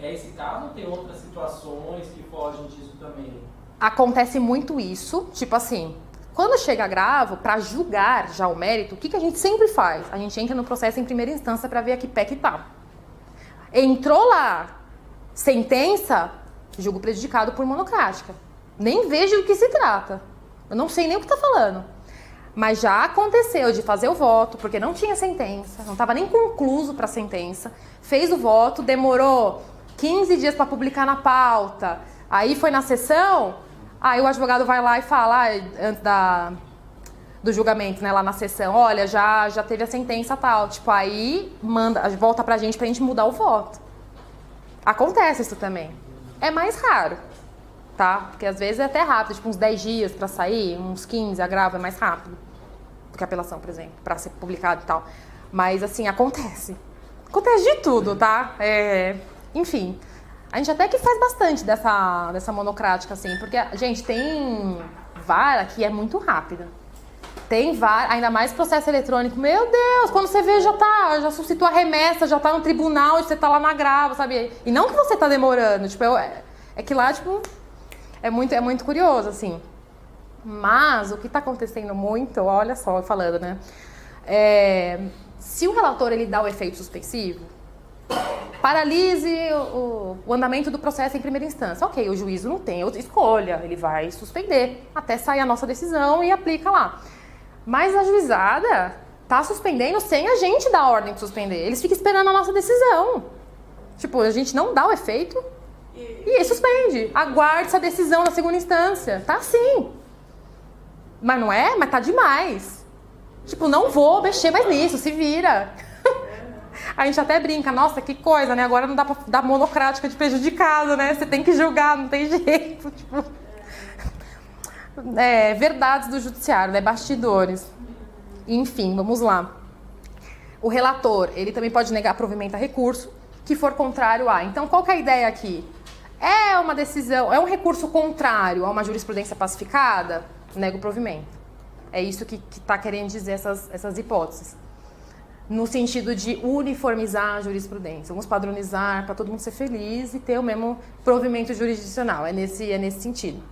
É esse caso ou tem outras situações que fogem disso também? Acontece muito isso, tipo assim, quando chega agravo, para julgar já o mérito, o que a gente sempre faz? A gente entra no processo em primeira instância para ver a que pé que tá. Entrou lá, sentença, julgo prejudicado por monocrática. Nem vejo do que se trata. Eu não sei nem o que tá falando. Mas já aconteceu de fazer o voto, porque não tinha sentença, não estava nem concluso para a sentença, fez o voto, demorou 15 dias para publicar na pauta, aí foi na sessão, aí o advogado vai lá e fala, antes do julgamento, né, lá na sessão, olha, já teve a sentença tal, tipo, aí volta pra gente mudar o voto. Acontece isso também. É mais raro, tá? Porque às vezes é até rápido, tipo uns 10 dias para sair, uns 15, agravo, é mais rápido do que a apelação, por exemplo, para ser publicado e tal. Mas assim, acontece. Acontece de tudo, tá? Enfim, a gente até que faz bastante dessa monocrática, assim, porque, gente, tem vara que é muito rápida. Tem vara, ainda mais processo eletrônico. Meu Deus, quando você vê, já suscitou a remessa, já tá no tribunal, você tá lá na grava, sabe? E não que você tá demorando, tipo, é que lá, tipo, é muito curioso, assim. Mas o que tá acontecendo muito, olha só, falando, né? Se o relator, ele dá o efeito suspensivo, paralise o andamento do processo em primeira instância. Ok, o juízo não tem outra escolha, ele vai suspender até sair a nossa decisão e aplica lá. Mas a juizada tá suspendendo sem a gente dar a ordem de suspender. Eles ficam esperando a nossa decisão. Tipo, a gente não dá o efeito e suspende. Aguarde essa decisão na segunda instância. Tá assim. Mas não é? Mas tá demais. Tipo, não vou mexer mais nisso, se vira. A gente até brinca, nossa, que coisa, né? Agora não dá pra dar monocrática de prejudicado, né? Você tem que julgar, não tem jeito. Tipo... verdades do judiciário, né? Bastidores. Enfim, vamos lá. O relator, ele também pode negar provimento a recurso que for contrário a. Então, qual que é a ideia aqui? É uma decisão, é um recurso contrário a uma jurisprudência pacificada? Nega o provimento. É isso que está querendo dizer essas hipóteses. No sentido de uniformizar a jurisprudência. Vamos padronizar para todo mundo ser feliz e ter o mesmo provimento jurisdicional. É nesse sentido.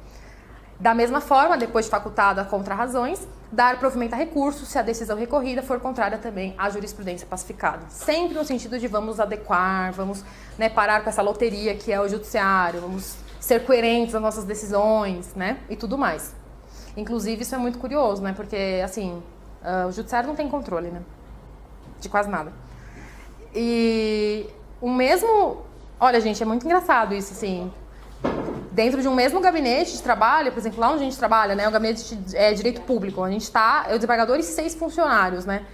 Da mesma forma, depois de facultada contra razões, dar provimento a recurso se a decisão recorrida for contrária também à jurisprudência pacificada. Sempre no sentido de vamos adequar, vamos, né, parar com essa loteria que é o judiciário, vamos ser coerentes nas nossas decisões, né, e tudo mais. Inclusive, isso é muito curioso, né, porque, assim, o judiciário não tem controle, né, de quase nada. E o mesmo... Olha, gente, é muito engraçado isso, assim... Dentro de um mesmo gabinete de trabalho, por exemplo, lá onde a gente trabalha, né, o gabinete de direito público, a gente tá, o desembargador e 6 funcionários, né?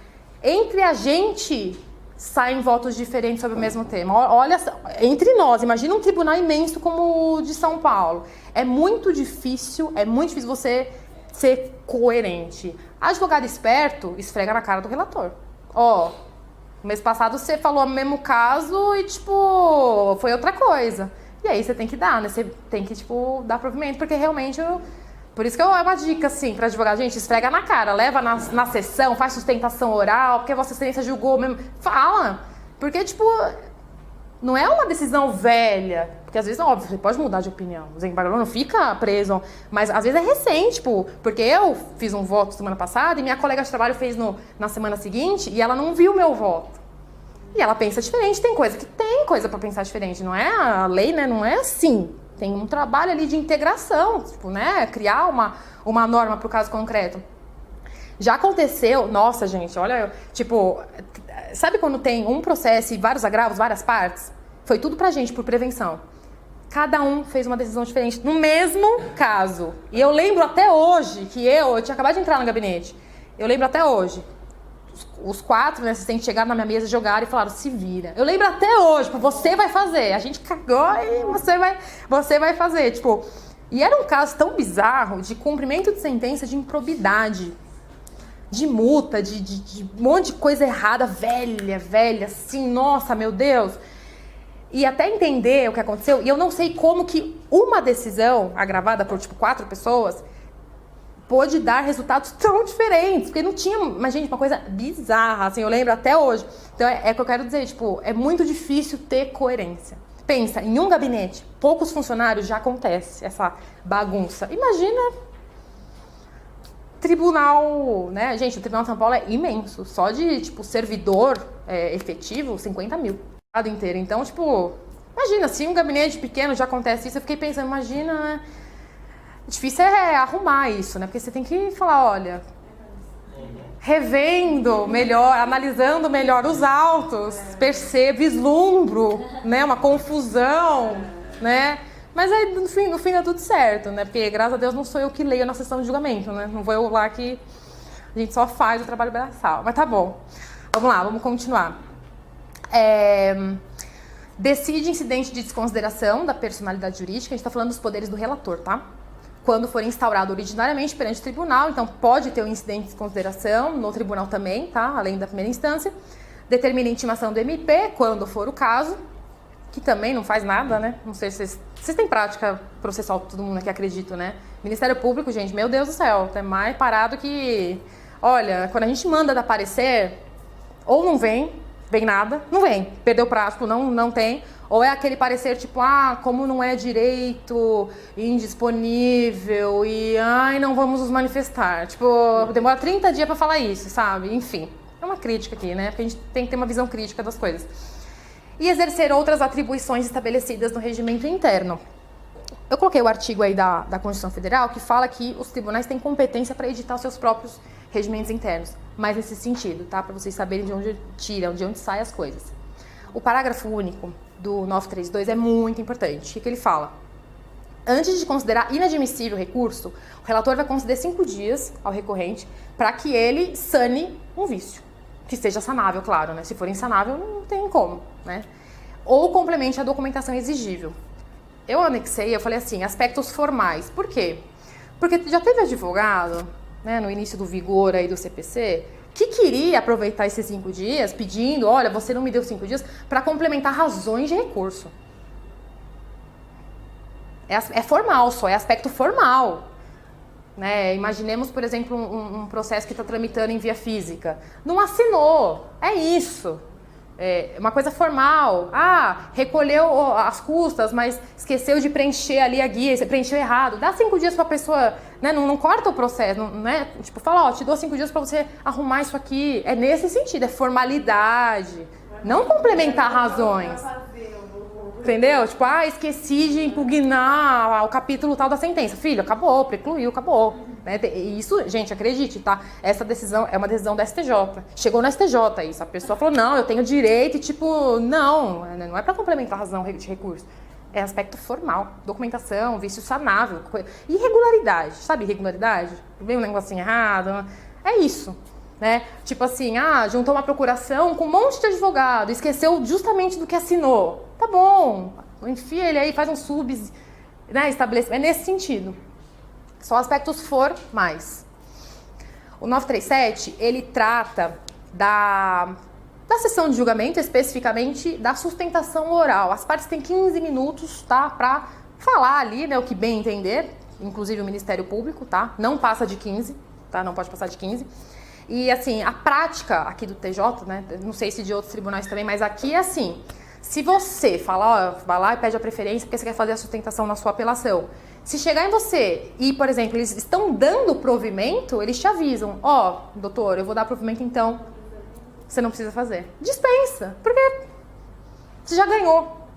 Entre a gente saem votos diferentes sobre o mesmo tema. Olha, entre nós, imagina um tribunal imenso como o de São Paulo. É muito difícil você ser coerente. Advogado esperto esfrega na cara do relator. Mês passado você falou o mesmo caso e, tipo, foi outra coisa. E aí você tem que dar, né? Você tem que, tipo, dar provimento, porque realmente... Por isso que é uma dica, assim, para advogado. Gente, esfrega na cara, leva na sessão, faz sustentação oral, porque Vossa Excelência julgou mesmo. Fala! Porque, tipo, não é uma decisão velha. Porque às vezes, óbvio, você pode mudar de opinião. O desembargador não fica preso, mas às vezes é recente, tipo, porque eu fiz um voto semana passada e minha colega de trabalho fez na semana seguinte e ela não viu meu voto. E ela pensa diferente, tem coisa pra pensar diferente, não é a lei, né? Não é assim. Tem um trabalho ali de integração, tipo, né? Criar uma norma pro caso concreto. Já aconteceu, nossa, gente, olha, tipo, sabe quando tem um processo e vários agravos, várias partes? Foi tudo pra gente, por prevenção. Cada um fez uma decisão diferente no mesmo caso. E eu lembro até hoje que eu tinha acabado de entrar no gabinete. Eu lembro até hoje. Os 4, né, assistentes chegaram na minha mesa, jogaram e falaram, se vira. Eu lembro até hoje, tipo, você vai fazer. A gente cagou e você vai fazer, tipo. E era um caso tão bizarro de cumprimento de sentença de improbidade, de multa, de um monte de coisa errada, velha, assim, nossa, meu Deus. E até entender o que aconteceu, e eu não sei como que uma decisão agravada por, tipo, 4 pessoas pôde dar resultados tão diferentes, porque não tinha, mas gente, uma coisa bizarra, assim, eu lembro até hoje. Então é o que eu quero dizer, tipo, é muito difícil ter coerência. Pensa, em um gabinete, poucos funcionários, já acontece essa bagunça. Imagina tribunal, né? Gente, o Tribunal de São Paulo é imenso, só de, tipo, servidor efetivo, 50 mil. Inteiro. Então, tipo, imagina, se um gabinete pequeno já acontece isso, eu fiquei pensando, imagina, né? Difícil é arrumar isso, né? Porque você tem que falar, olha, revendo melhor, analisando melhor os autos, vislumbro, né? Uma confusão, né? Mas aí, no fim dá tudo certo, né? Porque, graças a Deus, não sou eu que leio na sessão de julgamento, né? Não vou eu lá que a gente só faz o trabalho braçal. Mas tá bom. Vamos lá, vamos continuar. Decide incidente de desconsideração da personalidade jurídica, a gente está falando dos poderes do relator, tá? Quando for instaurado originariamente perante o tribunal, então pode ter um incidente de desconsideração no tribunal também, tá? Além da primeira instância. Determina a intimação do MP, quando for o caso, que também não faz nada, né? Não sei se vocês têm prática processual, todo mundo aqui acredita, né? Ministério Público, gente, meu Deus do céu, é mais parado que... Olha, quando a gente manda dar parecer, ou não vem nada, não vem, perdeu o prazo, não tem, ou é aquele parecer tipo, como não é direito, indisponível e, não vamos nos manifestar, tipo, demora 30 dias pra falar isso, sabe, enfim, é uma crítica aqui, né, porque a gente tem que ter uma visão crítica das coisas. E exercer outras atribuições estabelecidas no regimento interno. Eu coloquei o artigo aí da Constituição Federal que fala que os tribunais têm competência para editar os seus próprios regimentos internos, mas nesse sentido, tá? Para vocês saberem de onde tiram, de onde saem as coisas. O parágrafo único do 932 é muito importante. O que ele fala? Antes de considerar inadmissível o recurso, o relator vai conceder 5 dias ao recorrente para que ele sane um vício, que seja sanável, claro, né? Se for insanável, não tem como, né? Ou complemente a documentação exigível. Eu anexei, eu falei assim, aspectos formais. Por quê? Porque já teve advogado, né, no início do vigor aí do CPC, que queria aproveitar esses 5 dias pedindo, olha, você não me deu 5 dias, para complementar razões de recurso. É formal só, é aspecto formal. Né? Imaginemos, por exemplo, um processo que está tramitando em via física. Não assinou, é isso. É uma coisa formal. Recolheu as custas, mas esqueceu de preencher ali a guia, você preencheu errado. Dá 5 dias para a pessoa, né? Não corta o processo, né? Tipo, fala, te dou 5 dias para você arrumar isso aqui. É nesse sentido, é formalidade. Não complementar razões. Entendeu? Tipo, esqueci de impugnar o capítulo tal da sentença. Filho, acabou, precluiu, acabou. Né? Isso, gente, acredite, tá? Essa decisão é uma decisão da STJ. Chegou no STJ isso. A pessoa falou, não, eu tenho direito e tipo, não é pra complementar a razão de recurso. É aspecto formal, documentação, vício sanável, irregularidade. Sabe irregularidade? Vem um negocinho errado. É isso. Né? Tipo assim, juntou uma procuração com um monte de advogado, esqueceu justamente do que assinou. Tá bom, enfia ele aí, faz um subs, né, estabelecimento. É nesse sentido. Só aspectos formais. O 937, ele trata da sessão de julgamento, especificamente da sustentação oral. As partes têm 15 minutos, tá, pra falar ali, né, o que bem entender, inclusive o Ministério Público, tá? Não passa de 15, tá? Não pode passar de 15. E, assim, a prática aqui do TJ, né, não sei se de outros tribunais também, mas aqui é assim, Se você falar, ó, vai lá e pede a preferência porque você quer fazer a sustentação na sua apelação. Se chegar em você e, por exemplo, eles estão dando provimento, eles te avisam. Ó, doutor, eu vou dar provimento então, você não precisa fazer. Dispensa, porque você já ganhou.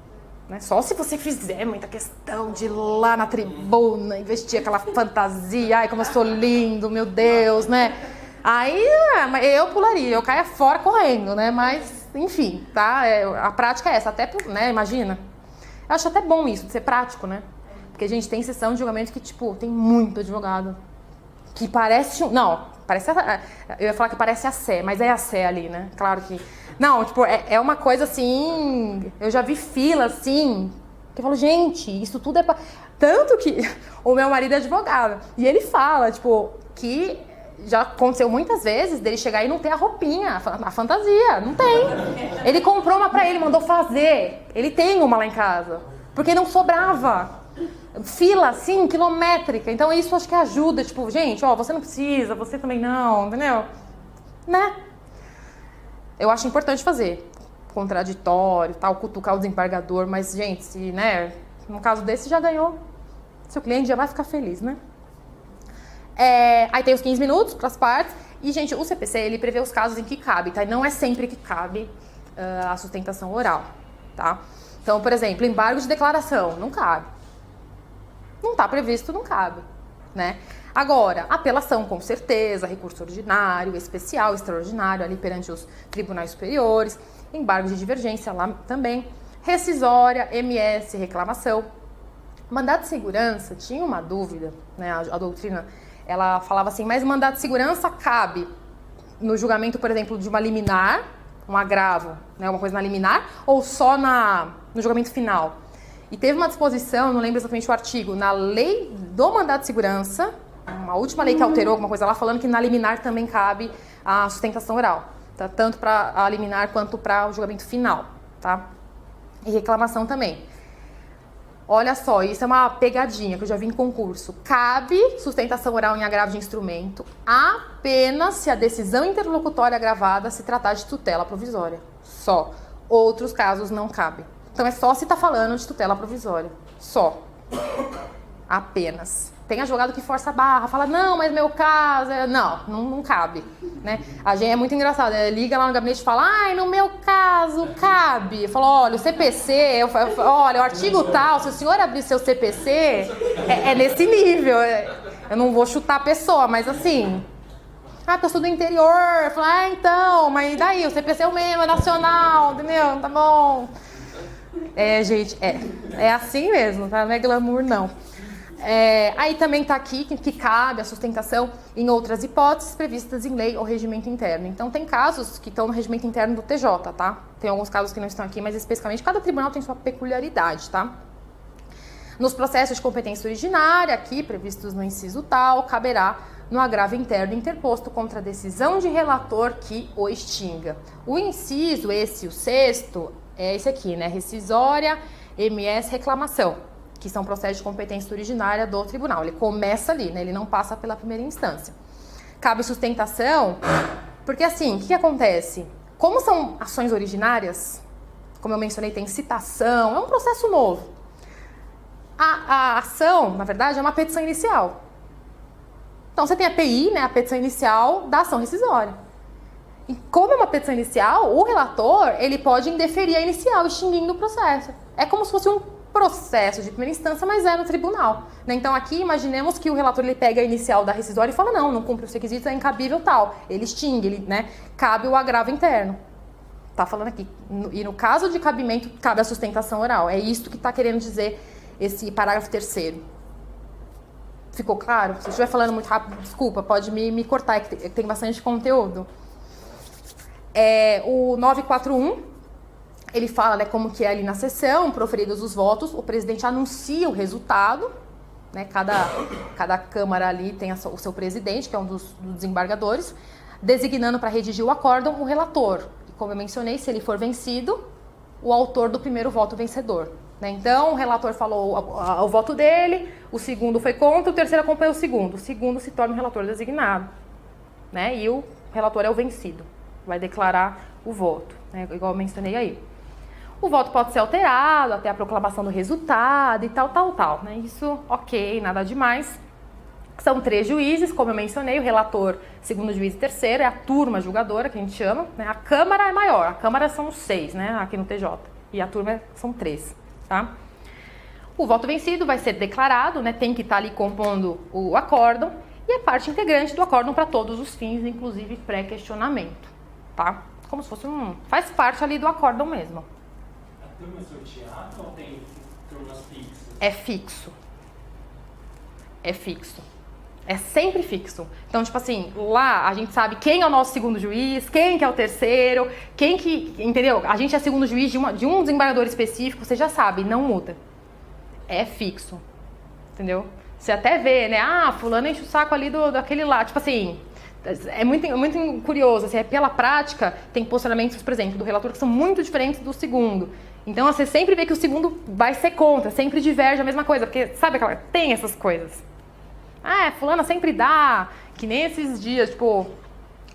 Né? Só se você fizer muita questão de ir lá na tribuna, investir aquela fantasia, ai como eu sou lindo, meu Deus, né? Aí eu pularia, eu caia fora correndo, né? Mas, enfim, tá? A prática é essa, até, né? Imagina. Eu acho até bom isso, de ser prático, né? Porque a gente tem sessão de julgamento que, tipo, tem muito advogado. Que parece... Não, parece... Eu ia falar que parece a Sé, mas é a Sé ali, né? Claro que... Não, tipo, é uma coisa assim... Eu já vi fila, assim... Que eu falo, gente, isso tudo é pra... Tanto que o meu marido é advogado. E ele fala, tipo, que... Já aconteceu muitas vezes dele chegar e não ter a roupinha, a fantasia. Não tem. Ele comprou uma pra ele, mandou fazer. Ele tem uma lá em casa. Porque não sobrava. Fila, assim, quilométrica. Então isso acho que ajuda. Tipo, gente, ó, você não precisa, você também não, entendeu? Né? Eu acho importante fazer. Contraditório, tal, cutucar o desembargador. Mas, gente, se, né, num caso desse já ganhou. Seu cliente já vai ficar feliz, né? Aí tem os 15 minutos para as partes. E, gente, o CPC, ele prevê os casos em que cabe, tá? E não é sempre que cabe a sustentação oral, tá? Então, por exemplo, embargo de declaração, não cabe. Não está previsto, não cabe, né? Agora, apelação com certeza, recurso ordinário, especial, extraordinário, ali perante os tribunais superiores, embargo de divergência lá também, rescisória, MS, reclamação. Mandado de segurança, tinha uma dúvida, né? A doutrina, ela falava assim, mas o mandado de segurança cabe no julgamento, por exemplo, de uma liminar, um agravo, né? Uma coisa na liminar, ou só no julgamento final? E teve uma disposição, não lembro exatamente o artigo, na lei do mandado de segurança, uma última lei que alterou alguma coisa lá, falando que na liminar também cabe a sustentação oral, tá? Tanto para a liminar quanto para o julgamento final, tá? E reclamação também. Olha só, isso é uma pegadinha que eu já vi em concurso. Cabe sustentação oral em agravo de instrumento apenas se a decisão interlocutória agravada se tratar de tutela provisória. Só. Outros casos não cabe. Então é só se está falando de tutela provisória. Só. Apenas. Tem advogado que força a barra, fala, não, mas meu caso... Não cabe. Né? A gente é muito engraçado. Liga lá no gabinete e fala, ai, no meu caso, cabe. Eu falo, olha, o CPC, olha, o artigo tal, se o senhor abrir seu CPC, é nesse nível. Eu não vou chutar a pessoa, mas assim... Ah, porque eu sou do interior. Eu falo, então, mas daí? O CPC é o mesmo, é nacional, entendeu? Tá bom. Gente, é assim mesmo, tá? Não é glamour, não. Aí também está aqui que cabe a sustentação em outras hipóteses previstas em lei ou regimento interno. Então, tem casos que estão no regimento interno do TJ, tá? Tem alguns casos que não estão aqui, mas especificamente cada tribunal tem sua peculiaridade, tá? Nos processos de competência originária, aqui previstos no inciso tal, caberá no agravo interno interposto contra a decisão de relator que o extinga. O inciso, o sexto, é esse aqui, né? Rescisória, MS, reclamação, que são processos de competência originária do tribunal. Ele começa ali, né? Ele não passa pela primeira instância. Cabe sustentação, porque assim, o que acontece? Como são ações originárias, como eu mencionei, tem citação, é um processo novo. A ação, na verdade, é uma petição inicial. Então, você tem a PI, né? A petição inicial da ação rescisória. E como é uma petição inicial, o relator, ele pode indeferir a inicial, extinguindo o processo. É como se fosse um processo de primeira instância, mas é no tribunal. Né? Então aqui, imaginemos que o relator ele pega a inicial da rescisória e fala, não cumpre os requisitos, é incabível tal. Ele extingue, né? Cabe o agravo interno. Tá falando aqui. E no caso de cabimento, cabe a sustentação oral. É isso que está querendo dizer esse parágrafo 3º. Ficou claro? Se eu estiver falando muito rápido, desculpa, pode me cortar, é que tem bastante conteúdo. O 941, ele fala, né, como que é ali na sessão, proferidos os votos, o presidente anuncia o resultado, né, cada Câmara ali tem o seu presidente, que é um dos desembargadores, designando para redigir o acórdão o relator. E como eu mencionei, se ele for vencido, o autor do primeiro voto vencedor. Né? Então, o relator falou o voto dele, o segundo foi contra, o terceiro acompanhou o segundo se torna o relator designado. Né? E o relator é o vencido, vai declarar o voto, né? Igual eu mencionei aí. O voto pode ser alterado até a proclamação do resultado e tal, né? Isso, ok, nada demais. São 3 juízes, como eu mencionei, o relator, segundo juiz e terceiro, é a turma julgadora, que a gente chama, né? A Câmara é maior, a Câmara são 6, né, aqui no TJ, e a turma são 3, tá? O voto vencido vai ser declarado, né, tem que estar ali compondo o acórdão, e é parte integrante do acórdão para todos os fins, inclusive pré-questionamento, tá? Como se fosse faz parte ali do acórdão mesmo. A turma é sorteada ou tem turmas fixas? É fixo. É fixo. É sempre fixo. Então, tipo assim, lá a gente sabe quem é o nosso segundo juiz, quem que é o terceiro, quem que, entendeu? A gente é segundo juiz de um desembargador específico, você já sabe, não muda. É fixo, entendeu? Você até vê, né? Ah, fulano enche o saco ali daquele lá. Tipo assim, é muito curioso. Assim, pela prática, tem posicionamentos, por exemplo, do relator que são muito diferentes do segundo. Então, você sempre vê que o segundo vai ser contra, sempre diverge a mesma coisa. Porque, sabe aquela... Tem essas coisas. Ah, fulana sempre dá, que nem esses dias, tipo,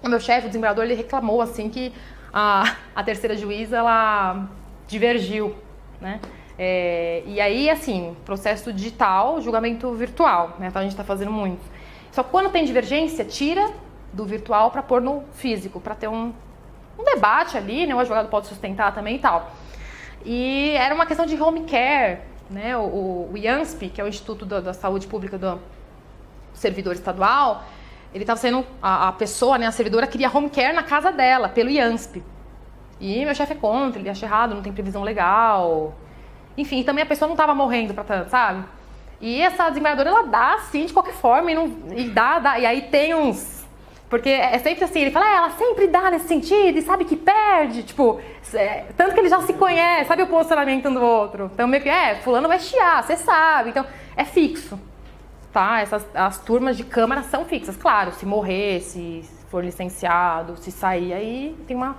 o meu chefe, o desembargador, ele reclamou, assim, que a terceira juíza, ela divergiu, né? E aí, assim, processo digital, julgamento virtual, né? Então a gente tá fazendo muito. Só que quando tem divergência, tira do virtual para pôr no físico, para ter um debate ali, né? O advogado pode sustentar também e tal. E era uma questão de home care, né? O IANSP, que é o Instituto da Saúde Pública do servidor estadual, ele estava sendo, a pessoa, né, a servidora queria home care na casa dela, pelo IANSP. E meu chefe é contra, ele acha errado, não tem previsão legal. Enfim, também a pessoa não estava morrendo pra tanto, sabe? E essa desembargadora, ela dá, assim, de qualquer forma, e dá, e aí tem uns... Porque é sempre assim, ele fala, ela sempre dá nesse sentido, e sabe que perde, tipo, tanto que ele já se conhece, sabe o posicionamento um do outro. Então, meio que, fulano vai chiar, você sabe, então, é fixo. Tá? As turmas de Câmara são fixas. Claro, se morrer, se for licenciado, se sair, aí tem uma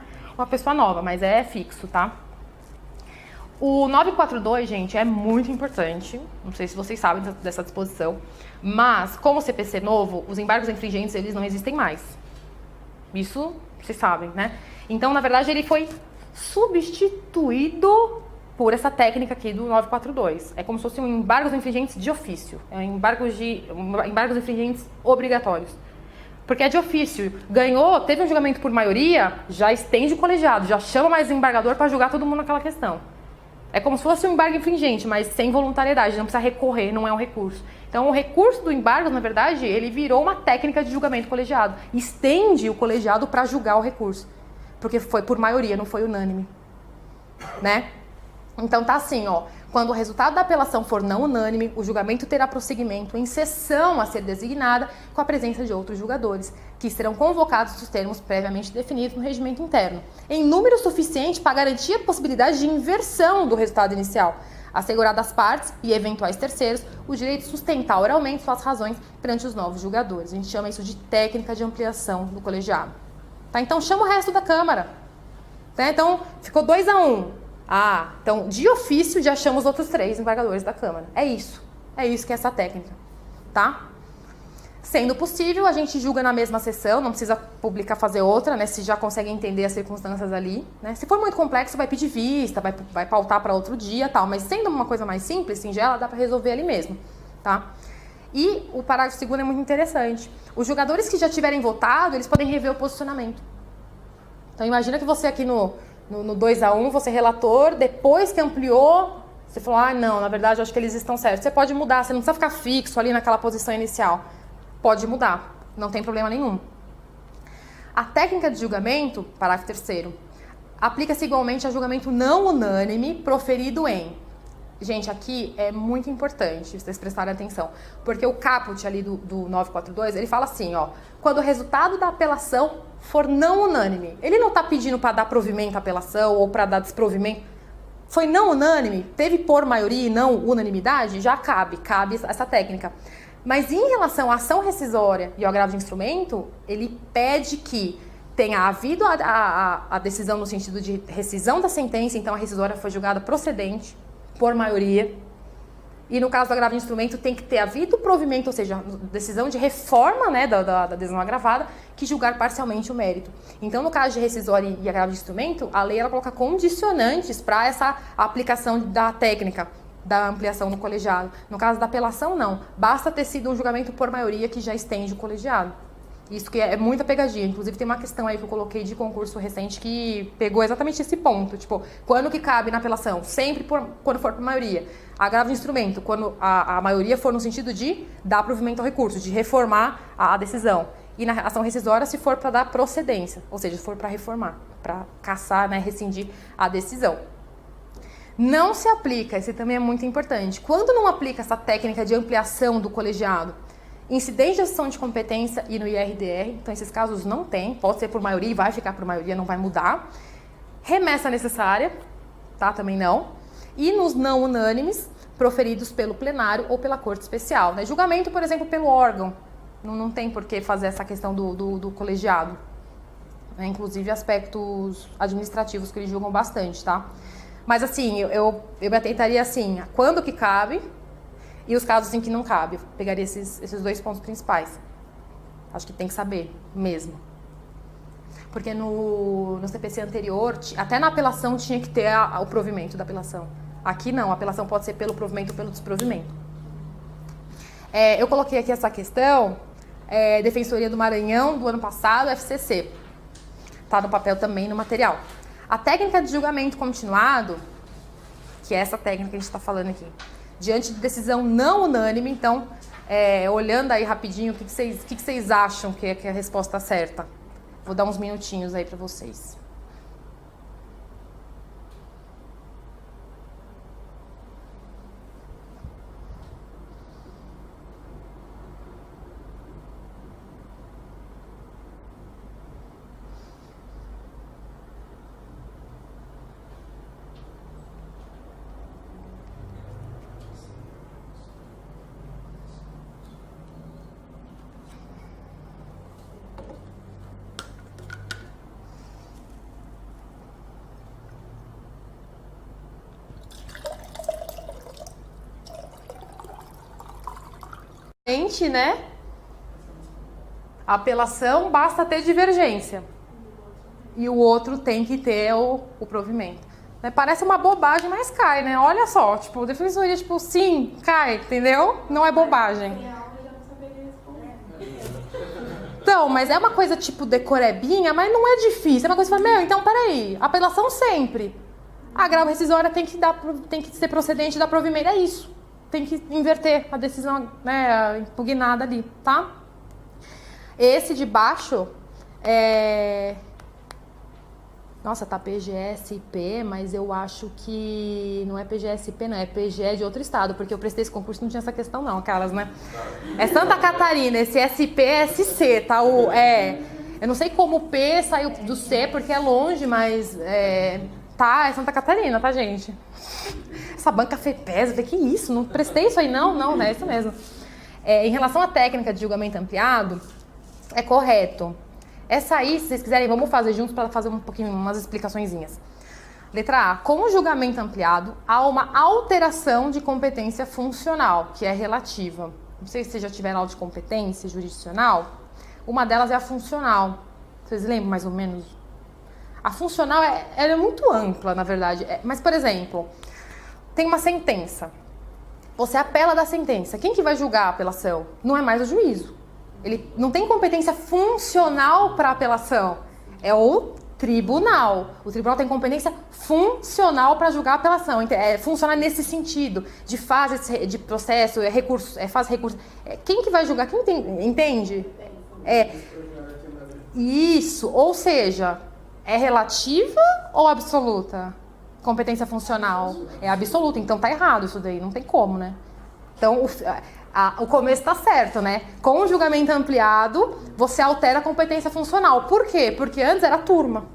pessoa nova, mas é fixo, tá? O 942, gente, é muito importante. Não sei se vocês sabem dessa disposição. Mas, como o CPC novo, os embargos infringentes, eles não existem mais. Isso, vocês sabem, né? Então, na verdade, ele foi substituído por essa técnica aqui do 942. É como se fossem embargos infringentes de ofício. Embargos infringentes obrigatórios. Porque é de ofício. Ganhou, teve um julgamento por maioria, já estende o colegiado, já chama mais o embargador para julgar todo mundo naquela questão. É como se fosse um embargo infringente, mas sem voluntariedade, não precisa recorrer, não é um recurso. Então, o recurso do embargo, na verdade, ele virou uma técnica de julgamento colegiado. Estende o colegiado para julgar o recurso. Porque foi por maioria, não foi unânime. Né? Então tá assim, ó, quando o resultado da apelação for não unânime, o julgamento terá prosseguimento em sessão a ser designada com a presença de outros julgadores, que serão convocados nos termos previamente definidos no regimento interno, em número suficiente para garantir a possibilidade de inversão do resultado inicial, assegurado às partes e eventuais terceiros o direito de sustentar oralmente suas razões perante os novos julgadores. A gente chama isso de técnica de ampliação do colegiado. Tá? Então chama o resto da Câmara. Tá? Então ficou 2-1. Então, de ofício, já chama os outros 3 embargadores da Câmara. É isso que é essa técnica, tá? Sendo possível, a gente julga na mesma sessão, não precisa publicar, fazer outra, né? Se já consegue entender as circunstâncias ali, né? Se for muito complexo, vai pedir vista, vai pautar para outro dia, tal. Mas sendo uma coisa mais simples, singela, dá para resolver ali mesmo, tá? E o parágrafo 2º é muito interessante. Os julgadores que já tiverem votado, eles podem rever o posicionamento. Então, imagina que você aqui no 2-1, você é relator, depois que ampliou, você falou, não, na verdade, eu acho que eles estão certos. Você pode mudar, você não precisa ficar fixo ali naquela posição inicial. Pode mudar, não tem problema nenhum. A técnica de julgamento, parágrafo 3º, aplica-se igualmente a julgamento não unânime proferido em... Gente, aqui é muito importante vocês prestarem atenção, porque o caput ali do 942, ele fala assim, ó, quando o resultado da apelação for não unânime. Ele não está pedindo para dar provimento à apelação ou para dar desprovimento. Foi não unânime, teve por maioria e não unanimidade, já cabe essa técnica. Mas em relação à ação rescisória e ao agravo de instrumento, ele pede que tenha havido a decisão no sentido de rescisão da sentença, então a rescisória foi julgada procedente, por maioria, E no caso do agravo de instrumento, tem que ter havido provimento, ou seja, decisão de reforma, né, da decisão agravada, que julgar parcialmente o mérito. Então, no caso de rescisória e agravo de instrumento, a lei ela coloca condicionantes para essa aplicação da técnica da ampliação no colegiado. No caso da apelação, não. Basta ter sido um julgamento por maioria que já estende o colegiado. Isso que é muita pegadinha. Inclusive, tem uma questão aí que eu coloquei de concurso recente que pegou exatamente esse ponto. Tipo, quando que cabe na apelação? Sempre quando for por maioria. Agravo de instrumento, quando a maioria for no sentido de dar provimento ao recurso, de reformar a decisão. E na ação rescisória, se for para dar procedência, ou seja, se for para reformar, para cassar, né, rescindir a decisão. Não se aplica, esse também é muito importante. Quando não aplica essa técnica de ampliação do colegiado, incidente de ação de competência e no IRDR, então esses casos não tem, pode ser por maioria e vai ficar por maioria, não vai mudar. Remessa necessária, tá? Também não. E nos não unânimes, proferidos pelo plenário ou pela corte especial, né? Julgamento, por exemplo, pelo órgão, não tem por que fazer essa questão do colegiado, né? Inclusive aspectos administrativos que eles julgam bastante, tá? Mas assim, eu me atentaria assim, quando que cabe e os casos em que não cabe. Eu pegaria esses dois pontos principais. Acho que tem que saber mesmo. Porque no CPC anterior, até na apelação tinha que ter o provimento da apelação. Aqui não, a apelação pode ser pelo provimento ou pelo desprovimento. Eu coloquei aqui essa questão, Defensoria do Maranhão, do ano passado, FCC. Tá no papel também, no material. A técnica de julgamento continuado, que é essa técnica que a gente está falando aqui, diante de decisão não unânime, então, olhando aí rapidinho, o que vocês acham que é a resposta certa? Vou dar uns minutinhos aí para vocês. Né? A apelação basta ter divergência e o outro tem que ter o provimento. Né? Parece uma bobagem, mas cai, né? Olha só, tipo, defensoria, tipo, sim, cai, entendeu? Não é bobagem. Então, mas é uma coisa tipo decorebinha, mas não é difícil. É uma coisa que você fala, então peraí, apelação sempre. A agravo rescisória tem que ser procedente da provimento, é isso. Tem que inverter a decisão, né, impugnada ali, tá? Esse de baixo Nossa, tá PGSP, mas eu acho que não é PGSP, não. É PGE de outro estado, porque eu prestei esse concurso e não tinha essa questão não, aquelas, né? É Santa Catarina, esse SP é SC, tá? Eu não sei como o P saiu do C, porque é longe, mas é Santa Catarina, tá, gente? Essa banca FEPES, eu falei, que isso? Não prestei isso aí, não, é isso mesmo. Em relação à técnica de julgamento ampliado, é correto. Essa aí, se vocês quiserem, vamos fazer juntos para fazer umas explicaçõezinhas. Letra A. Com o julgamento ampliado, há uma alteração de competência funcional, que é relativa. Não sei se vocês já tiveram aula de competência jurisdicional. Uma delas é a funcional. Vocês lembram mais ou menos? A funcional ela é muito ampla, na verdade. Mas, por exemplo, tem uma sentença. Você apela da sentença. Quem que vai julgar a apelação? Não é mais o juízo. Ele não tem competência funcional para apelação. É o tribunal. O tribunal tem competência funcional para julgar a apelação. É funcionar nesse sentido, de fase de processo, recurso, fase recurso. Quem que vai julgar? Quem entende? Isso. Ou seja, é relativa ou absoluta? Competência funcional é absoluta, então tá errado isso daí, não tem como, né? Então, o começo tá certo, né? Com o julgamento ampliado, você altera a competência funcional. Por quê? Porque antes era a turma.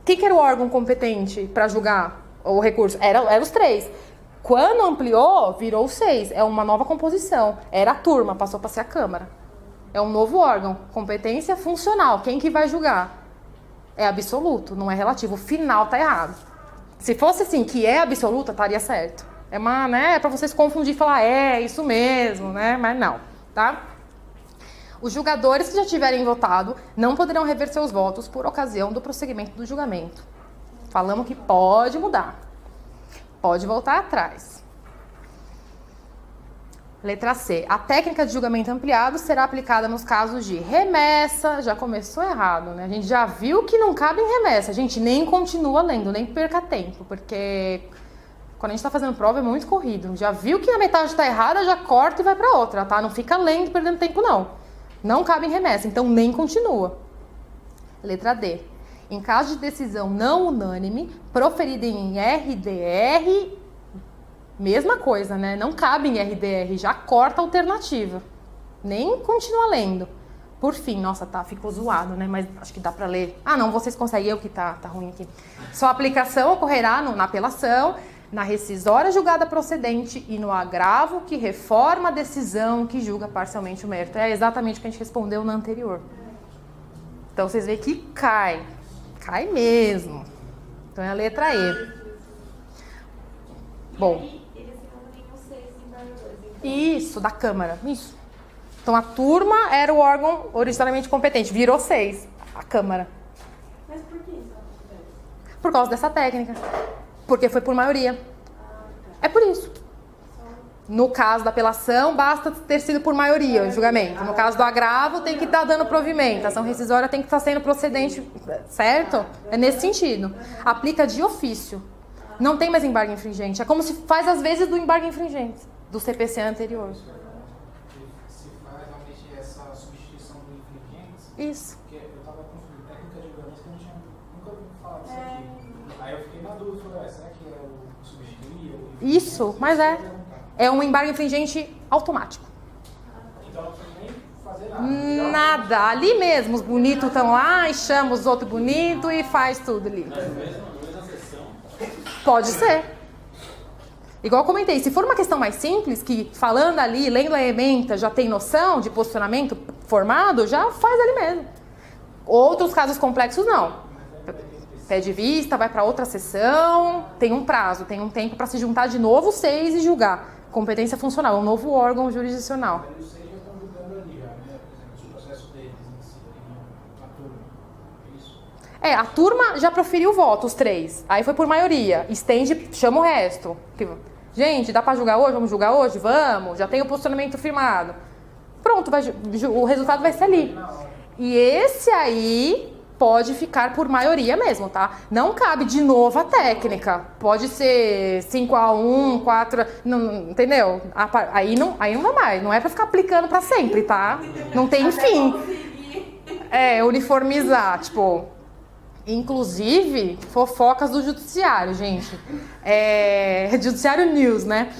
Quem que era o órgão competente para julgar o recurso? Era os 3. Quando ampliou, virou 6. É uma nova composição. Era a turma, passou para ser a Câmara. É um novo órgão. Competência funcional. Quem que vai julgar? É absoluto, não é relativo. O final tá errado. Se fosse assim, que é absoluta, estaria certo. É uma, né, para você se confundir e falar, isso mesmo, né? Mas não, tá? Os julgadores que já tiverem votado não poderão rever seus votos por ocasião do prosseguimento do julgamento. Falamos que pode mudar. Pode voltar atrás. Letra C. A técnica de julgamento ampliado será aplicada nos casos de remessa. Já começou errado, né? A gente já viu que não cabe em remessa. A gente nem continua lendo, nem perca tempo, porque quando a gente está fazendo prova é muito corrido. Já viu que a metade está errada, já corta e vai para outra, tá? Não fica lendo, perdendo tempo, não. Não cabe em remessa, então nem continua. Letra D. Em caso de decisão não unânime, proferida em RDR, mesma coisa, né? Não cabe em RDR, já corta a alternativa. Nem continua lendo. Por fim, nossa, ficou zoado, né? Mas acho que dá pra ler. Ah, não, vocês conseguem, eu que tá ruim aqui. Sua aplicação ocorrerá na apelação, na rescisória julgada procedente e no agravo que reforma a decisão que julga parcialmente o mérito. É exatamente o que a gente respondeu na anterior. Então, vocês veem que cai. Cai mesmo. Então, é a letra E. Bom. Isso, da Câmara. Isso. Então, a turma era o órgão originalmente competente. Virou 6, a Câmara. Mas por que isso acontece? Por causa dessa técnica. Porque foi por maioria. É por isso. No caso da apelação, basta ter sido por maioria o julgamento. No caso do agravo, tem que estar dando provimento. A ação rescisória tem que estar sendo procedente, certo? É nesse sentido. Aplica de ofício. Não tem mais embargo infringente. É como se faz às vezes do embargo infringente, do CPC anterior. Se faz realmente essa substituição do infringente. Isso. Porque eu estava confundindo técnica de julgamento que eu nunca ouvi falar disso aqui. Aí eu fiquei na dúvida, falei, será que é o substituir? Isso, mas é um embargo infringente automático. Então não precisa nem fazer nada. Nada. Ali mesmo, os bonitos estão lá e chama os outros bonitos e faz tudo ali. Na mesma sessão? Pode ser. Igual eu comentei, se for uma questão mais simples, que falando ali, lendo a ementa, já tem noção de posicionamento formado, já faz ali mesmo. Outros casos complexos, não. Pede vista, vai para outra sessão, tem um prazo, tem um tempo para se juntar de novo os 6 e julgar. Competência funcional, um novo órgão jurisdicional. Mas os 6 já estão julgando ali, já, né? Por exemplo, o processo deles em si, na turma. É isso? A turma já proferiu o voto, os 3. Aí foi por maioria. Estende, chama o resto. Gente, dá para julgar hoje? Vamos julgar hoje? Vamos. Já tem o posicionamento firmado. Pronto, o resultado vai ser ali. E esse aí pode ficar por maioria mesmo, tá? Não cabe de novo a técnica. Pode ser 5-1, 4... Não, entendeu? Aí não dá mais. Não é para ficar aplicando para sempre, tá? Não tem fim. Uniformizar, tipo... Inclusive, fofocas do judiciário, gente. Judiciário News, né?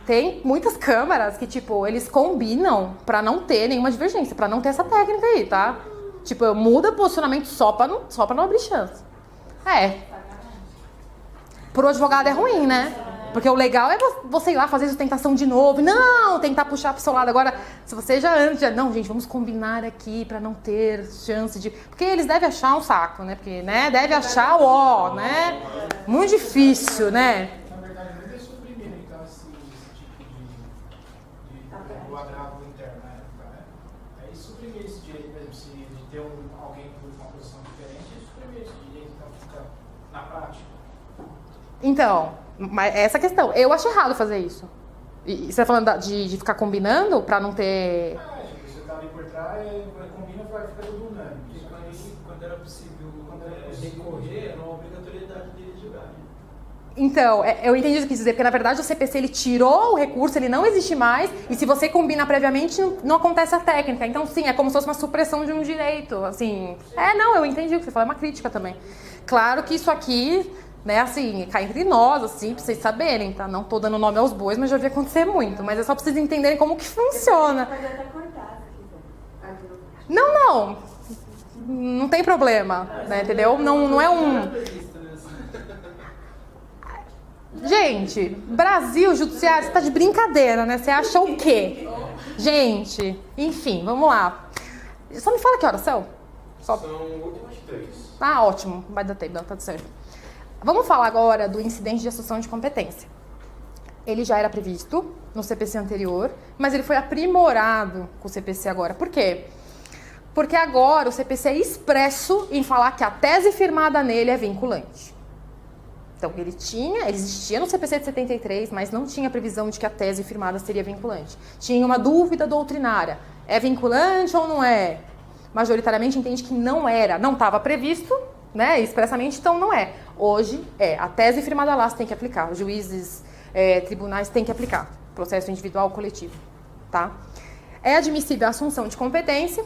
Tem muitas câmaras que, tipo, eles combinam pra não ter nenhuma divergência, pra não ter essa técnica aí, tá? Tipo, muda posicionamento só pra não abrir chance. Pro advogado é ruim, né? Porque o legal é você ir lá fazer sustentação de novo. Não, tentar puxar pro seu lado. Agora, se você não, gente, vamos combinar aqui pra não ter chance de... Porque eles devem achar um saco, né? Porque, né, deve achar o ó, né? Muito difícil, né? Na verdade, não é suprimir, então, esse tipo de agravo interno na época, né? Aí suprimir esse direito, por exemplo, de ter alguém com uma posição diferente, suprimir esse direito, então fica na prática. Então... Mas essa questão, eu acho errado fazer isso. E você tá falando de ficar combinando pra não ter... Você tá ali por trás, combina, vai ficar tudo unânime. Quando era possível recorrer, era uma obrigatoriedade dele julgar. Então, eu entendi o que quis dizer, porque na verdade o CPC ele tirou o recurso, ele não existe mais, e se você combina previamente, não acontece a técnica. Então, sim, é como se fosse uma supressão de um direito, assim... eu entendi o que você falou, é uma crítica também. Claro que isso aqui... Né, assim, cai entre nós, assim, pra vocês saberem, tá? Não tô dando nome aos bois, mas já vi acontecer muito. Mas é só pra vocês entenderem como que funciona. Pode até cortar, se quiser. Não tem problema, né, entendeu? Não é um... Gente, Brasil, judiciário, você tá de brincadeira, né? Você acha o quê? Gente, enfim, vamos lá. Só me fala que horas são? São 8h23. Ah, ótimo, vai dar tempo, tá certo. Vamos falar agora do incidente de assunção de competência. Ele já era previsto no CPC anterior, mas ele foi aprimorado com o CPC agora. Por quê? Porque agora o CPC é expresso em falar que a tese firmada nele é vinculante. Então, ele existia no CPC de 73, mas não tinha previsão de que a tese firmada seria vinculante. Tinha uma dúvida doutrinária. É vinculante ou não é? Majoritariamente entende que não era, não estava previsto, né, expressamente, então não é. Hoje é. A tese firmada lá você tem que aplicar. Os juízes, tribunais têm que aplicar. Processo individual ou coletivo. Tá? É admissível a assunção de competência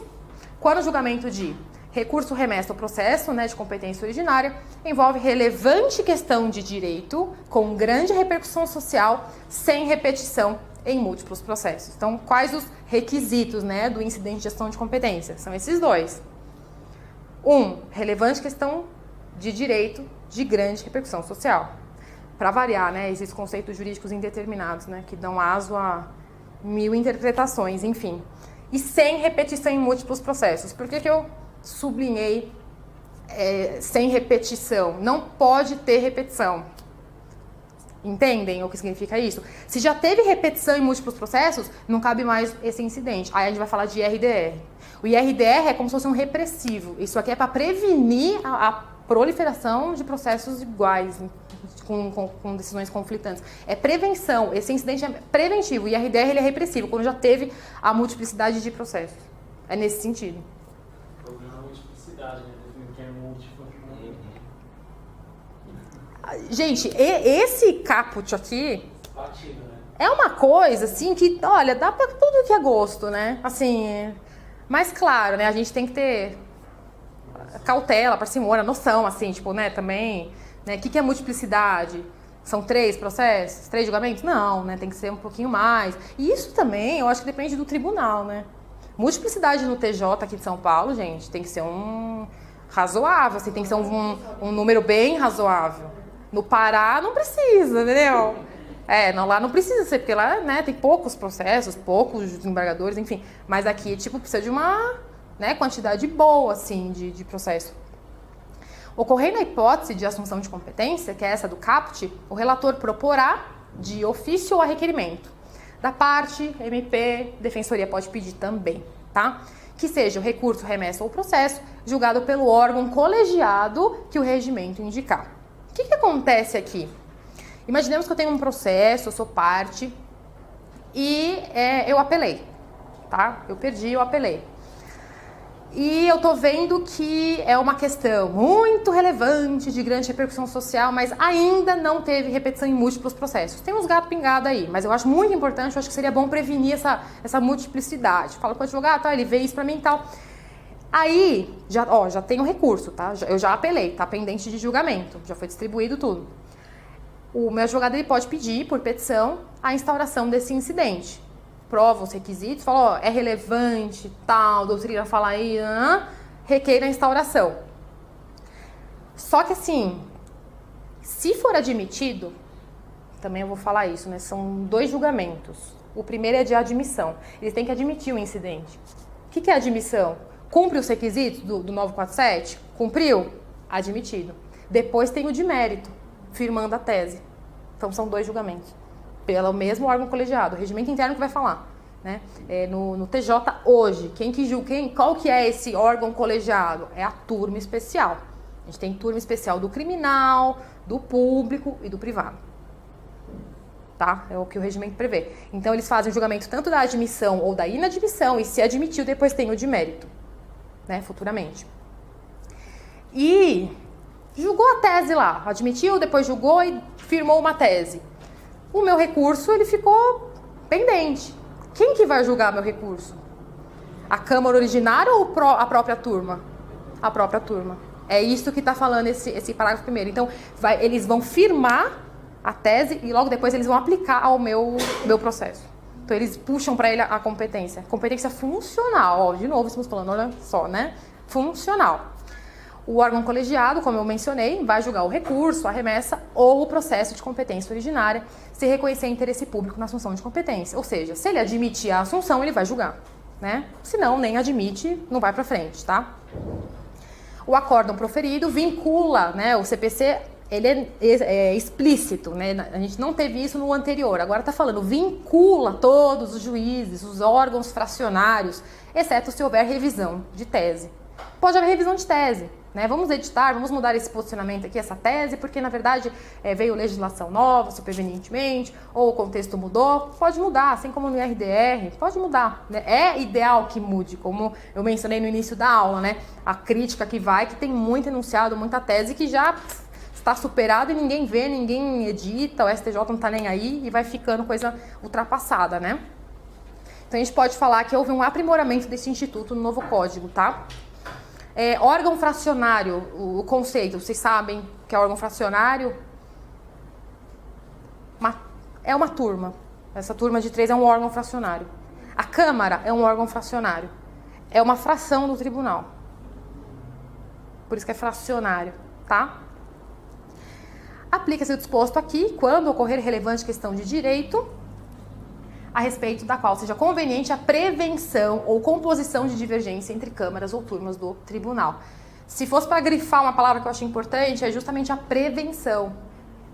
quando o julgamento de recurso remessa ao processo, né, de competência originária, envolve relevante questão de direito com grande repercussão social, sem repetição em múltiplos processos. Então, quais os requisitos, né, do incidente de ação de competência? São esses dois. Relevante questão de direito de grande repercussão social. Para variar, né, esses conceitos jurídicos indeterminados, né, que dão aso a 1000 interpretações, enfim. E sem repetição em múltiplos processos. Por que eu sublinhei sem repetição? Não pode ter repetição. Entendem o que significa isso? Se já teve repetição em múltiplos processos, não cabe mais esse incidente. Aí a gente vai falar de IRDR. O IRDR é como se fosse um repressivo. Isso aqui é para prevenir a proliferação de processos iguais, com decisões conflitantes. É prevenção. Esse incidente é preventivo. O IRDR ele é repressivo, quando já teve a multiplicidade de processos. É nesse sentido. O problema é a multiplicidade, né? Que é múltiplo. Gente, esse caput aqui Batido, né? é uma coisa, assim, que, olha, dá pra tudo que é gosto, né? Assim, mas claro, né? A gente tem que ter cautela, parcimônia, noção, assim, tipo, né? Também, né? O que é multiplicidade? São 3 processos? 3 julgamentos? Não, né? Tem que ser um pouquinho mais. E isso também, eu acho que depende do tribunal, né? Multiplicidade no TJ aqui de São Paulo, gente, tem que ser um razoável, assim, tem que ser um número bem razoável. No Pará não precisa, entendeu? Não, lá não precisa ser, porque lá, né, tem poucos processos, poucos desembargadores, enfim. Mas aqui, tipo, precisa de uma, né, quantidade boa, assim, de processo. Ocorrendo a hipótese de assunção de competência, que é essa do caput, o relator proporá de ofício ou a requerimento. Da parte, MP, defensoria pode pedir também, tá? Que seja o recurso remesso ou processo julgado pelo órgão colegiado que o regimento indicar. O que acontece aqui? Imaginemos que eu tenho um processo, eu sou parte e eu apelei, tá? Eu perdi, eu apelei. E eu tô vendo que é uma questão muito relevante, de grande repercussão social, mas ainda não teve repetição em múltiplos processos. Tem uns gatos pingados aí, mas eu acho muito importante, eu acho que seria bom prevenir essa multiplicidade. Falo com o advogado, tá, ele vê isso pra mim e tal. Aí, já tem o recurso, tá? Eu já apelei, tá pendente de julgamento, já foi distribuído tudo. O meu advogado ele pode pedir, por petição, a instauração desse incidente. Prova os requisitos, fala, é relevante, tal, doutrina fala aí, requeira a instauração. Só que assim, se for admitido, também eu vou falar isso, né? São 2 julgamentos. O primeiro é de admissão. Eles têm que admitir o incidente. O que é admissão? Cumpre os requisitos do 947? Cumpriu? Admitido. Depois tem o de mérito, firmando a tese. Então são 2 julgamentos. Pelo mesmo órgão colegiado, o regimento interno que vai falar, né? No TJ hoje, qual que é esse órgão colegiado? É a turma especial. A gente tem turma especial do criminal, do público e do privado. Tá? É o que o regimento prevê. Então eles fazem o julgamento tanto da admissão ou da inadmissão e se admitiu, depois tem o de mérito, né? Futuramente. E julgou a tese lá, admitiu, depois julgou e firmou uma tese. O meu recurso, ele ficou pendente. Quem que vai julgar meu recurso? A Câmara originária ou a própria turma? A própria turma. É isso que está falando esse parágrafo primeiro. Então, eles vão firmar a tese e logo depois eles vão aplicar ao meu processo. Então, eles puxam para ele a competência. Competência funcional. Ó, de novo, estamos falando, olha só, né? Funcional. O órgão colegiado, como eu mencionei, vai julgar o recurso, a remessa ou o processo de competência originária, se reconhecer interesse público na assunção de competência. Ou seja, se ele admitir a assunção, ele vai julgar, né? Se não, nem admite, não vai para frente, tá? O acórdão proferido vincula, né? O CPC ele é explícito, né? A gente não teve isso no anterior. Agora está falando, vincula todos os juízes, os órgãos fracionários, exceto se houver revisão de tese. Pode haver revisão de tese, né? Vamos editar, vamos mudar esse posicionamento aqui, essa tese, porque na verdade veio legislação nova, supervenientemente, ou o contexto mudou. Pode mudar, assim como no IRDR, pode mudar, né? É ideal que mude, como eu mencionei no início da aula, né? A crítica que tem muito enunciado, muita tese que já está superado e ninguém vê, ninguém edita, o STJ não está nem aí e vai ficando coisa ultrapassada, né? Então a gente pode falar que houve um aprimoramento desse instituto no novo código, tá? Órgão fracionário, o conceito, vocês sabem que é órgão fracionário? É uma turma. Essa turma de 3 é um órgão fracionário. A Câmara é um órgão fracionário. É uma fração do tribunal. Por isso que é fracionário, tá? Aplica-se o disposto aqui quando ocorrer relevante questão de direito a respeito da qual seja conveniente a prevenção ou composição de divergência entre câmaras ou turmas do tribunal. Se fosse para grifar uma palavra que eu achei importante, é justamente a prevenção.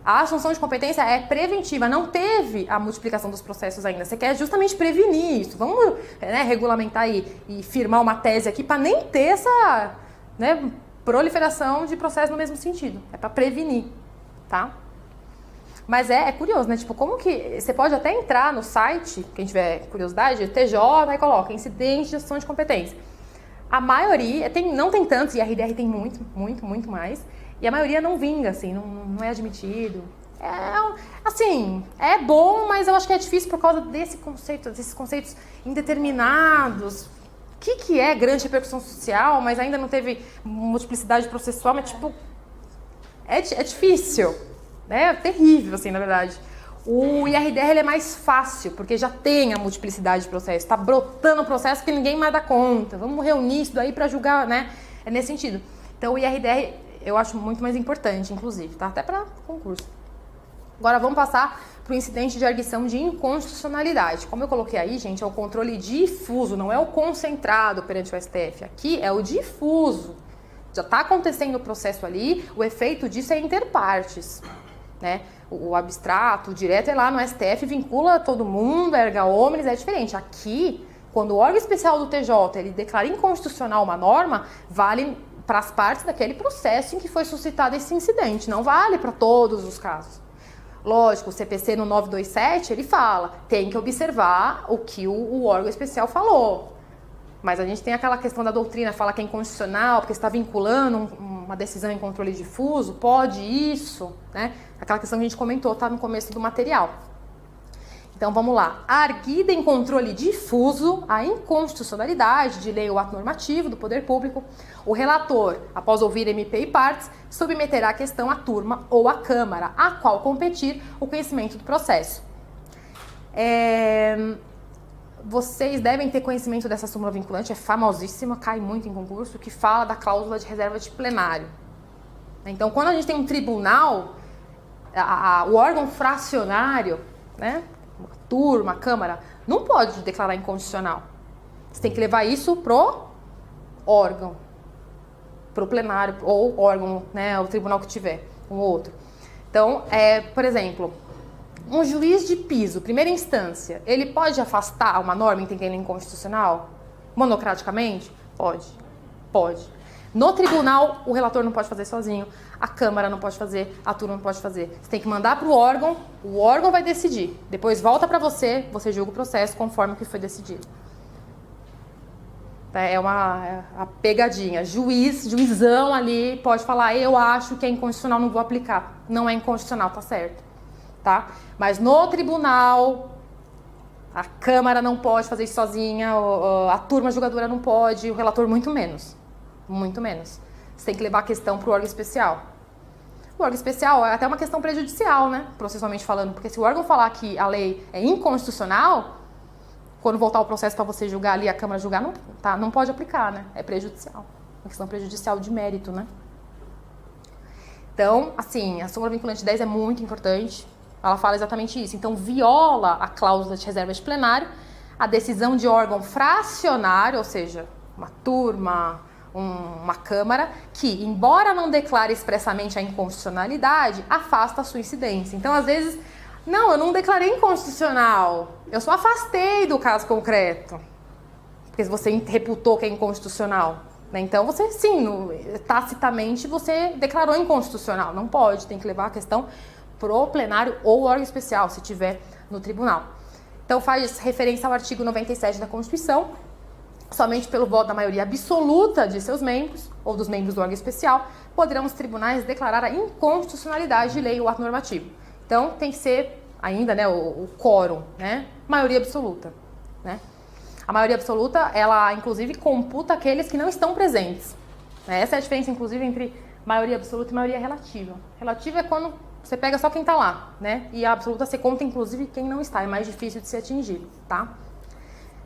A assunção de competência é preventiva, não teve a multiplicação dos processos ainda. Você quer justamente prevenir isso. Vamos, né, regulamentar aí e firmar uma tese aqui para nem ter essa, né, proliferação de processos no mesmo sentido. É para prevenir, tá? Mas é curioso, né? Tipo, como que... Você pode até entrar no site, quem tiver curiosidade, TJ, aí coloca incidente de assunção de competência. A maioria, não tem tantos, e a RDR tem muito mais, e a maioria não vinga, assim, não é admitido. Assim, é bom, mas eu acho que é difícil por causa desses conceitos indeterminados. O que é grande repercussão social, mas ainda não teve multiplicidade processual, mas tipo... É difícil. É terrível, assim, na verdade. O IRDR ele é mais fácil, porque já tem a multiplicidade de processos. Está brotando um processo que ninguém mais dá conta. Vamos reunir isso daí para julgar, né? É nesse sentido. Então, o IRDR eu acho muito mais importante, inclusive, tá? Até para concurso. Agora, vamos passar para o incidente de arguição de inconstitucionalidade. Como eu coloquei aí, gente, é o controle difuso, não é o concentrado perante o STF. Aqui é o difuso. Já está acontecendo o processo ali, o efeito disso é interpartes. Né? O abstrato, o direto é lá no STF, vincula todo mundo, erga omnes, é diferente. Aqui, quando o órgão especial do TJ ele declara inconstitucional uma norma, vale para as partes daquele processo em que foi suscitado esse incidente, não vale para todos os casos. Lógico, o CPC no 927 ele fala, tem que observar o que o órgão especial falou. Mas a gente tem aquela questão da doutrina, fala que é inconstitucional, porque está vinculando uma decisão em controle difuso, pode isso, né? Aquela questão que a gente comentou, tá no começo do material. Então, vamos lá. Arguida em controle difuso a inconstitucionalidade de lei ou ato normativo do poder público, o relator, após ouvir MP e partes, submeterá a questão à turma ou à Câmara, a qual competir o conhecimento do processo. Vocês devem ter conhecimento dessa súmula vinculante, é famosíssima, cai muito em concurso, que fala da cláusula de reserva de plenário. Então, quando a gente tem um tribunal, o órgão fracionário, né, a turma, a Câmara, não pode declarar inconstitucional. Você tem que levar isso pro órgão, pro plenário, ou órgão, né, o tribunal que tiver, um outro. Então, por exemplo... Um juiz de piso, primeira instância, ele pode afastar uma norma entendendo inconstitucional? Monocraticamente? Pode. No tribunal, o relator não pode fazer sozinho, a Câmara não pode fazer, a turma não pode fazer. Você tem que mandar para o órgão vai decidir. Depois volta para você julga o processo conforme o que foi decidido. É a pegadinha. Juizão ali pode falar, eu acho que é inconstitucional, não vou aplicar. Não é inconstitucional, tá certo. Tá? Mas no tribunal, a Câmara não pode fazer isso sozinha, a turma julgadora não pode, o relator muito menos. Muito menos. Você tem que levar a questão para o órgão especial. O órgão especial é até uma questão prejudicial, né? Processualmente falando, porque se o órgão falar que a lei é inconstitucional, quando voltar o processo para você julgar ali, a Câmara julgar, não pode aplicar, né? É prejudicial. Uma questão prejudicial de mérito, né? Então, assim, a súmula vinculante 10 é muito importante. Ela fala exatamente isso. Então, viola a cláusula de reserva de plenário, a decisão de órgão fracionário, ou seja, uma turma, uma Câmara que, embora não declare expressamente a inconstitucionalidade, afasta a sua incidência. Então, às vezes, não, eu não declarei inconstitucional, eu só afastei do caso concreto, porque você reputou que é inconstitucional. Né? Então, você, sim, tacitamente, você declarou inconstitucional. Não pode, tem que levar a questão pro plenário ou órgão especial, se tiver no tribunal. Então, faz referência ao artigo 97 da Constituição. Somente pelo voto da maioria absoluta de seus membros, ou dos membros do órgão especial, poderão os tribunais declarar a inconstitucionalidade de lei ou ato normativo. Então, tem que ser ainda, né, o quórum, né, maioria absoluta, né. A maioria absoluta, ela, inclusive, computa aqueles que não estão presentes. Né? Essa é a diferença, inclusive, entre maioria absoluta e maioria relativa. Relativa é quando você pega só quem está lá, né, e a absoluta você conta, inclusive, quem não está, é mais difícil de ser atingido, tá?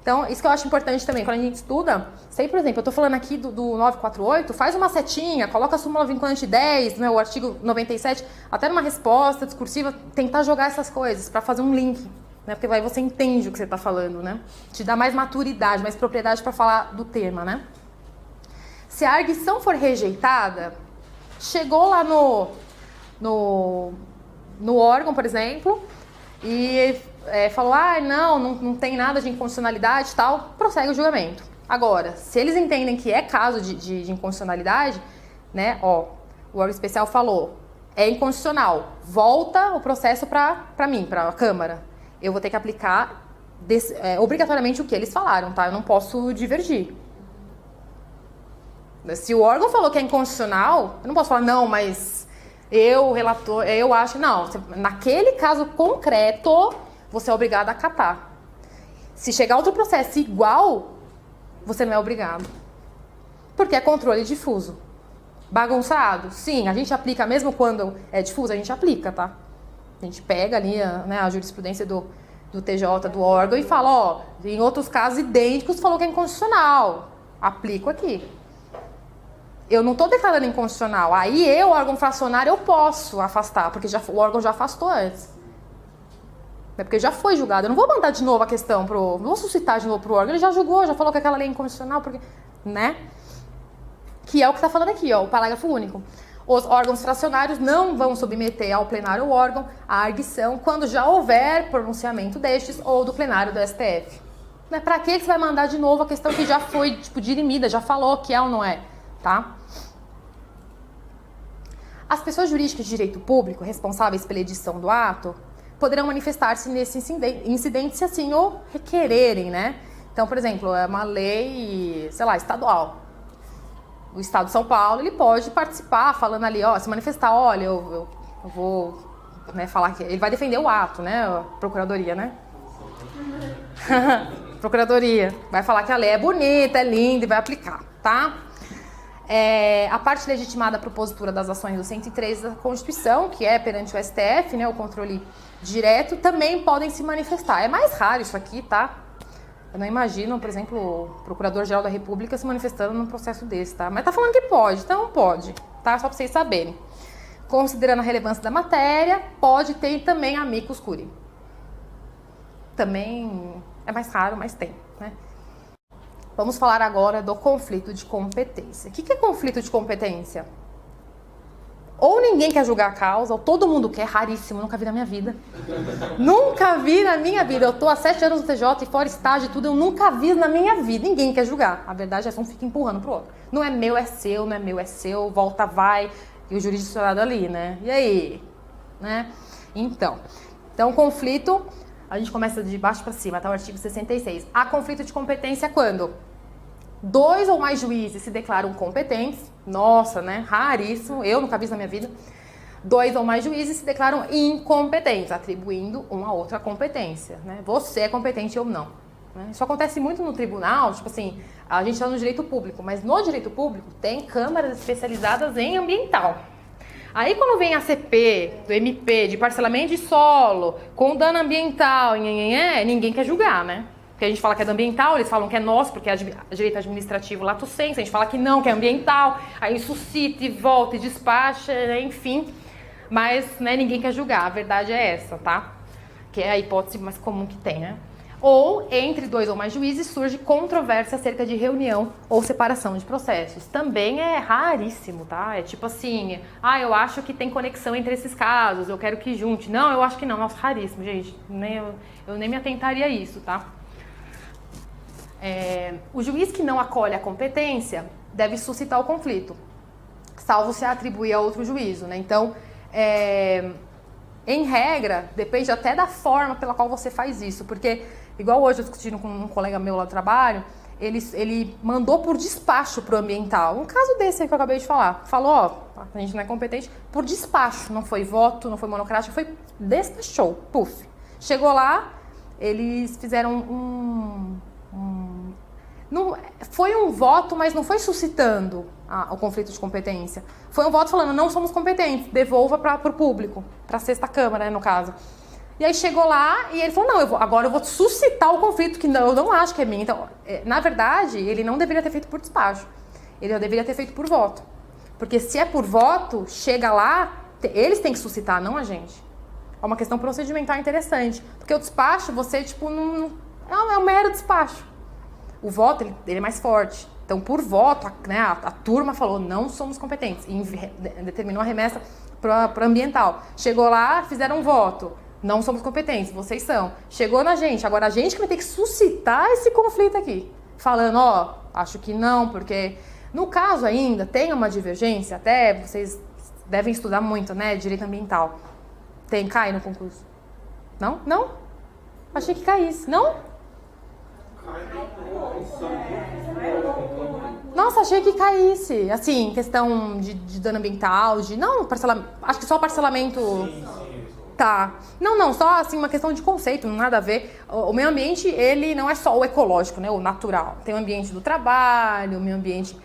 Então, isso que eu acho importante também, quando a gente estuda, sei, por exemplo, eu estou falando aqui do 948, faz uma setinha, coloca a súmula vinculante 10, né, o artigo 97, até numa resposta discursiva, tentar jogar essas coisas para fazer um link, né, porque aí você entende o que você está falando, né, te dá mais maturidade, mais propriedade para falar do tema, né. Se a arguição for rejeitada, chegou lá no órgão, por exemplo, e falou, não tem nada de inconstitucionalidade e tal, prossegue o julgamento. Agora, se eles entendem que é caso de inconstitucionalidade, né, o órgão especial falou, é inconstitucional, volta o processo para mim, para a Câmara. Eu vou ter que aplicar obrigatoriamente o que eles falaram, tá? Eu não posso divergir. Se o órgão falou que é inconstitucional, eu não posso falar, não, mas relator, eu acho, não, naquele caso concreto, você é obrigado a acatar. Se chegar outro processo igual, você não é obrigado. Porque é controle difuso. Bagunçado? Sim, a gente aplica mesmo quando é difuso, a gente aplica, tá? A gente pega ali a jurisprudência do TJ, do órgão, e fala, em outros casos idênticos, falou que é inconstitucional. Aplico aqui. Eu não estou declarando inconstitucional. Aí órgão fracionário, eu posso afastar, porque o órgão já afastou antes. É porque já foi julgado. Eu não vou mandar de novo a questão não vou suscitar de novo pro órgão. Ele já julgou, já falou que aquela lei é inconstitucional, porque, né? Que é o que está falando aqui, o parágrafo único. Os órgãos fracionários não vão submeter ao plenário ou órgão a arguição quando já houver pronunciamento destes ou do plenário do STF. Né? Para que você vai mandar de novo a questão que já foi, dirimida, já falou que é ou não é, tá? As pessoas jurídicas de direito público responsáveis pela edição do ato poderão manifestar-se nesse incidente se assim o requererem, né? Então, por exemplo, é uma lei, sei lá, estadual. O Estado de São Paulo, ele pode participar falando ali, se manifestar, olha, eu vou, né, falar que ele vai defender o ato, né? A Procuradoria, né? Procuradoria. Vai falar que a lei é bonita, é linda e vai aplicar, tá? A parte legitimada propositura das ações do 103 da Constituição, que é perante o STF, né, o controle direto, também podem se manifestar. É mais raro isso aqui, tá? Eu não imagino, por exemplo, o Procurador-Geral da República se manifestando num processo desse, tá? Mas tá falando que pode, então pode, tá? Só pra vocês saberem. Considerando a relevância da matéria, pode ter também amicus curiae. Também é mais raro, mas tem, né? Vamos falar agora do conflito de competência. O que é conflito de competência? Ou ninguém quer julgar a causa, ou todo mundo quer, raríssimo, nunca vi na minha vida. Nunca vi na minha vida. Eu tô há 7 anos no TJ e fora estágio e tudo, eu nunca vi na minha vida. Ninguém quer julgar. A verdade é que um fica empurrando pro outro. Não é meu, é seu, não é meu, é seu, volta, vai. E o jurisdicionado ali, né? E aí? Né? Então, conflito, a gente começa de baixo para cima, tá? O artigo 66. Há conflito de competência quando 2 ou mais juízes se declaram competentes. Nossa, né? Raríssimo. Eu nunca vi isso na minha vida. 2 ou mais juízes se declaram incompetentes, atribuindo uma a outra competência, né? Você é competente ou não. Né? Isso acontece muito no tribunal, tipo assim, a gente está no direito público, mas no direito público tem câmaras especializadas em ambiental. Aí quando vem a CP, do MP, de parcelamento de solo, com dano ambiental, ninguém quer julgar, né? Porque a gente fala que é do ambiental, eles falam que é nosso, porque é direito administrativo lato sensu, a gente fala que não, que é ambiental, aí suscita e volta e despacha, enfim. Mas, né, ninguém quer julgar, a verdade é essa, tá? Que é a hipótese mais comum que tem, né? Ou, entre 2 ou mais juízes, surge controvérsia acerca de reunião ou separação de processos. Também é raríssimo, tá? É tipo assim, eu acho que tem conexão entre esses casos, eu quero que junte. Não, eu acho que não. Nossa, raríssimo, gente. Eu nem me atentaria a isso, tá? O juiz que não acolhe a competência deve suscitar o conflito, salvo se atribuir a outro juízo, né? Então, em regra, depende até da forma pela qual você faz isso, porque, igual hoje eu discutindo com um colega meu lá do trabalho, ele mandou por despacho pro ambiental, um caso desse aí que eu acabei de falar, falou, a gente não é competente, por despacho, não foi voto, não foi monocrático, foi despachou, puf. Chegou lá, eles fizeram não, foi um voto, mas não foi suscitando o conflito de competência. Foi um voto falando, não somos competentes, devolva para o público, para a sexta Câmara, né, no caso. E aí chegou lá e ele falou, não, agora eu vou suscitar o conflito, que eu não acho que é minha. Então, na verdade, ele não deveria ter feito por despacho. Ele deveria ter feito por voto. Porque se é por voto, chega lá, eles têm que suscitar, não a gente. É uma questão procedimental interessante. Porque o despacho, você, é um mero despacho. O voto, ele é mais forte. Então, por voto, a turma falou, não somos competentes. E determinou a remessa para o ambiental. Chegou lá, fizeram um voto. Não somos competentes, vocês são. Chegou na gente. Agora, a gente que vai ter que suscitar esse conflito aqui. Falando, acho que não, porque... No caso ainda, tem uma divergência, até vocês devem estudar muito, né? Direito ambiental. Cai no concurso? Não? Não? Achei que caísse. Não? Nossa, achei que caísse. Assim, questão de dano ambiental, acho que só parcelamento. Tá. Não, só assim uma questão de conceito, não nada a ver. O meio ambiente, ele não é só o ecológico, né? O natural. Tem o ambiente do trabalho, o meio ambiente,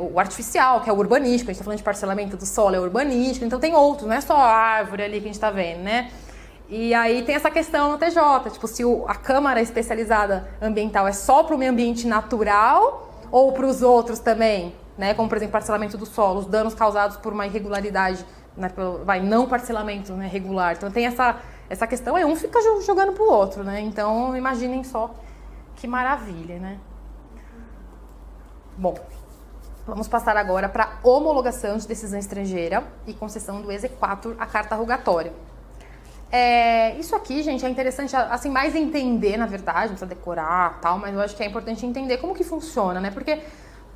o artificial, que é o urbanístico. A gente tá falando de parcelamento do solo, é urbanístico. Então tem outros, não é só a árvore ali que a gente tá vendo, né? E aí tem essa questão no TJ, tipo, se a Câmara Especializada Ambiental é só para o meio ambiente natural ou para os outros também, né? Como, por exemplo, parcelamento do solo, os danos causados por uma irregularidade, né? Não parcelamento, né? Regular. Então tem essa questão, um fica jogando pro outro, né? Então imaginem só que maravilha, né? Bom, vamos passar agora para homologação de decisão estrangeira e concessão do exequatur à carta rogatória. Isso aqui, gente, é interessante, assim, mais entender, na verdade, não precisa decorar tal, mas eu acho que é importante entender como que funciona, né? Porque,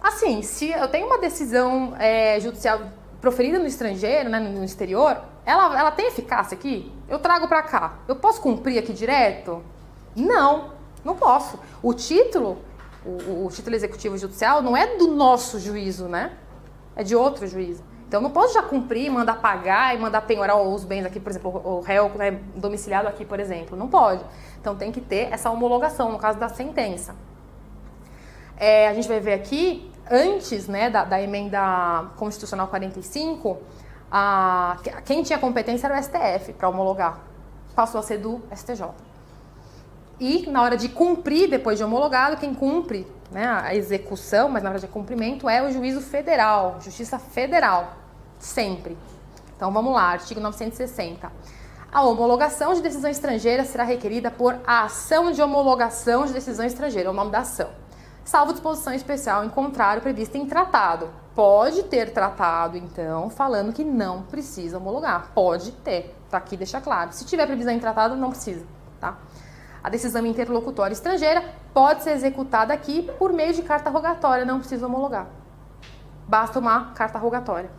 assim, se eu tenho uma decisão judicial proferida no estrangeiro, né, no exterior, ela tem eficácia aqui? Eu trago pra cá. Eu posso cumprir aqui direto? Não posso. O título executivo judicial não é do nosso juízo, né? É de outro juízo. Então, eu não posso já cumprir, mandar pagar e mandar penhorar os bens aqui, por exemplo, o réu, né, domiciliado aqui, por exemplo. Não pode. Então, tem que ter essa homologação, no caso da sentença. A gente vai ver aqui, antes, né, da emenda constitucional 45, quem tinha competência era o STF para homologar. Passou a ser do STJ. E, na hora de cumprir, depois de homologado, quem cumpre, né, a execução, mas na verdade é cumprimento, é o juízo federal, Justiça Federal. Sempre. Então vamos lá, artigo 960. A homologação de decisão estrangeira será requerida por a ação de homologação de decisão estrangeira, é o nome da ação. Salvo disposição especial em contrário prevista em tratado. Pode ter tratado, então, falando que não precisa homologar. Pode ter. Tá aqui, deixa claro. Se tiver previsão em tratado, não precisa, tá? A decisão interlocutória estrangeira pode ser executada aqui por meio de carta rogatória, não precisa homologar. Basta uma carta rogatória.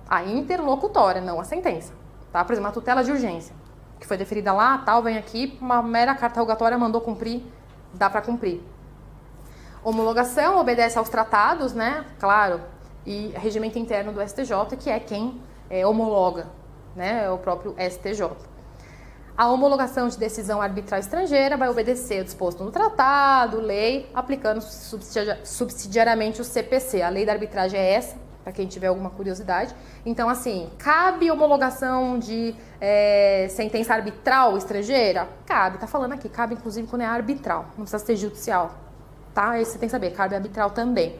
A interlocutória, não a sentença. Tá? Por exemplo, a tutela de urgência, que foi deferida lá, tal, vem aqui, uma mera carta rogatória, mandou cumprir, dá para cumprir. Homologação obedece aos tratados, né? Claro, e regimento interno do STJ, que é quem homologa, né? É o próprio STJ. A homologação de decisão arbitral estrangeira vai obedecer ao disposto no tratado, lei, aplicando subsidiariamente o CPC. A lei da arbitragem é essa, para quem tiver alguma curiosidade. Então, assim, cabe homologação de sentença arbitral estrangeira? Cabe, tá falando aqui, cabe inclusive quando é arbitral, não precisa ser judicial, tá? Aí você tem que saber, cabe arbitral também.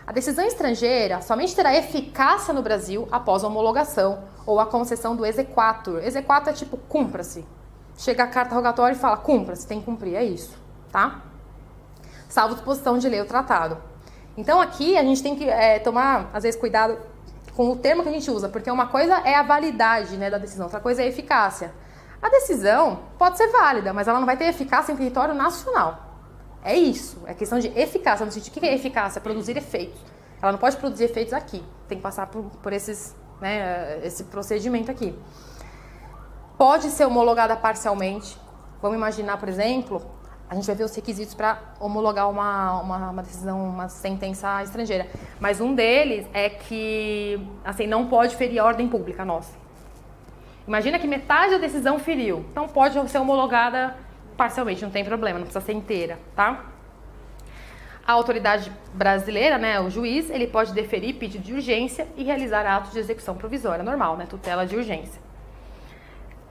A decisão estrangeira somente terá eficácia no Brasil após a homologação ou a concessão do exequatur. Exequatur é tipo, cumpra-se. chega a carta rogatória e fala, cumpra, você tem que cumprir, é isso, tá? Salvo disposição de lei ou tratado. Então aqui a gente tem que tomar, às vezes, cuidado com o termo que a gente usa, porque uma coisa é a validade, né, da decisão, outra coisa é a eficácia. A decisão pode ser válida, mas ela não vai ter eficácia em território nacional. É isso, é questão de eficácia, no sentido de o que é eficácia? Produzir efeitos. Ela não pode produzir efeitos aqui, tem que passar por esses, né, esse procedimento aqui. Pode ser homologada parcialmente. Vamos imaginar, por exemplo, a gente vai ver os requisitos para homologar uma decisão, uma sentença estrangeira. Mas um deles é que, assim, não pode ferir a ordem pública nossa. Imagina que metade da decisão feriu. Então pode ser homologada parcialmente, não tem problema, não precisa ser inteira, tá? A autoridade brasileira, né, o juiz, ele pode deferir pedido de urgência e realizar atos de execução provisória, normal, né, tutela de urgência.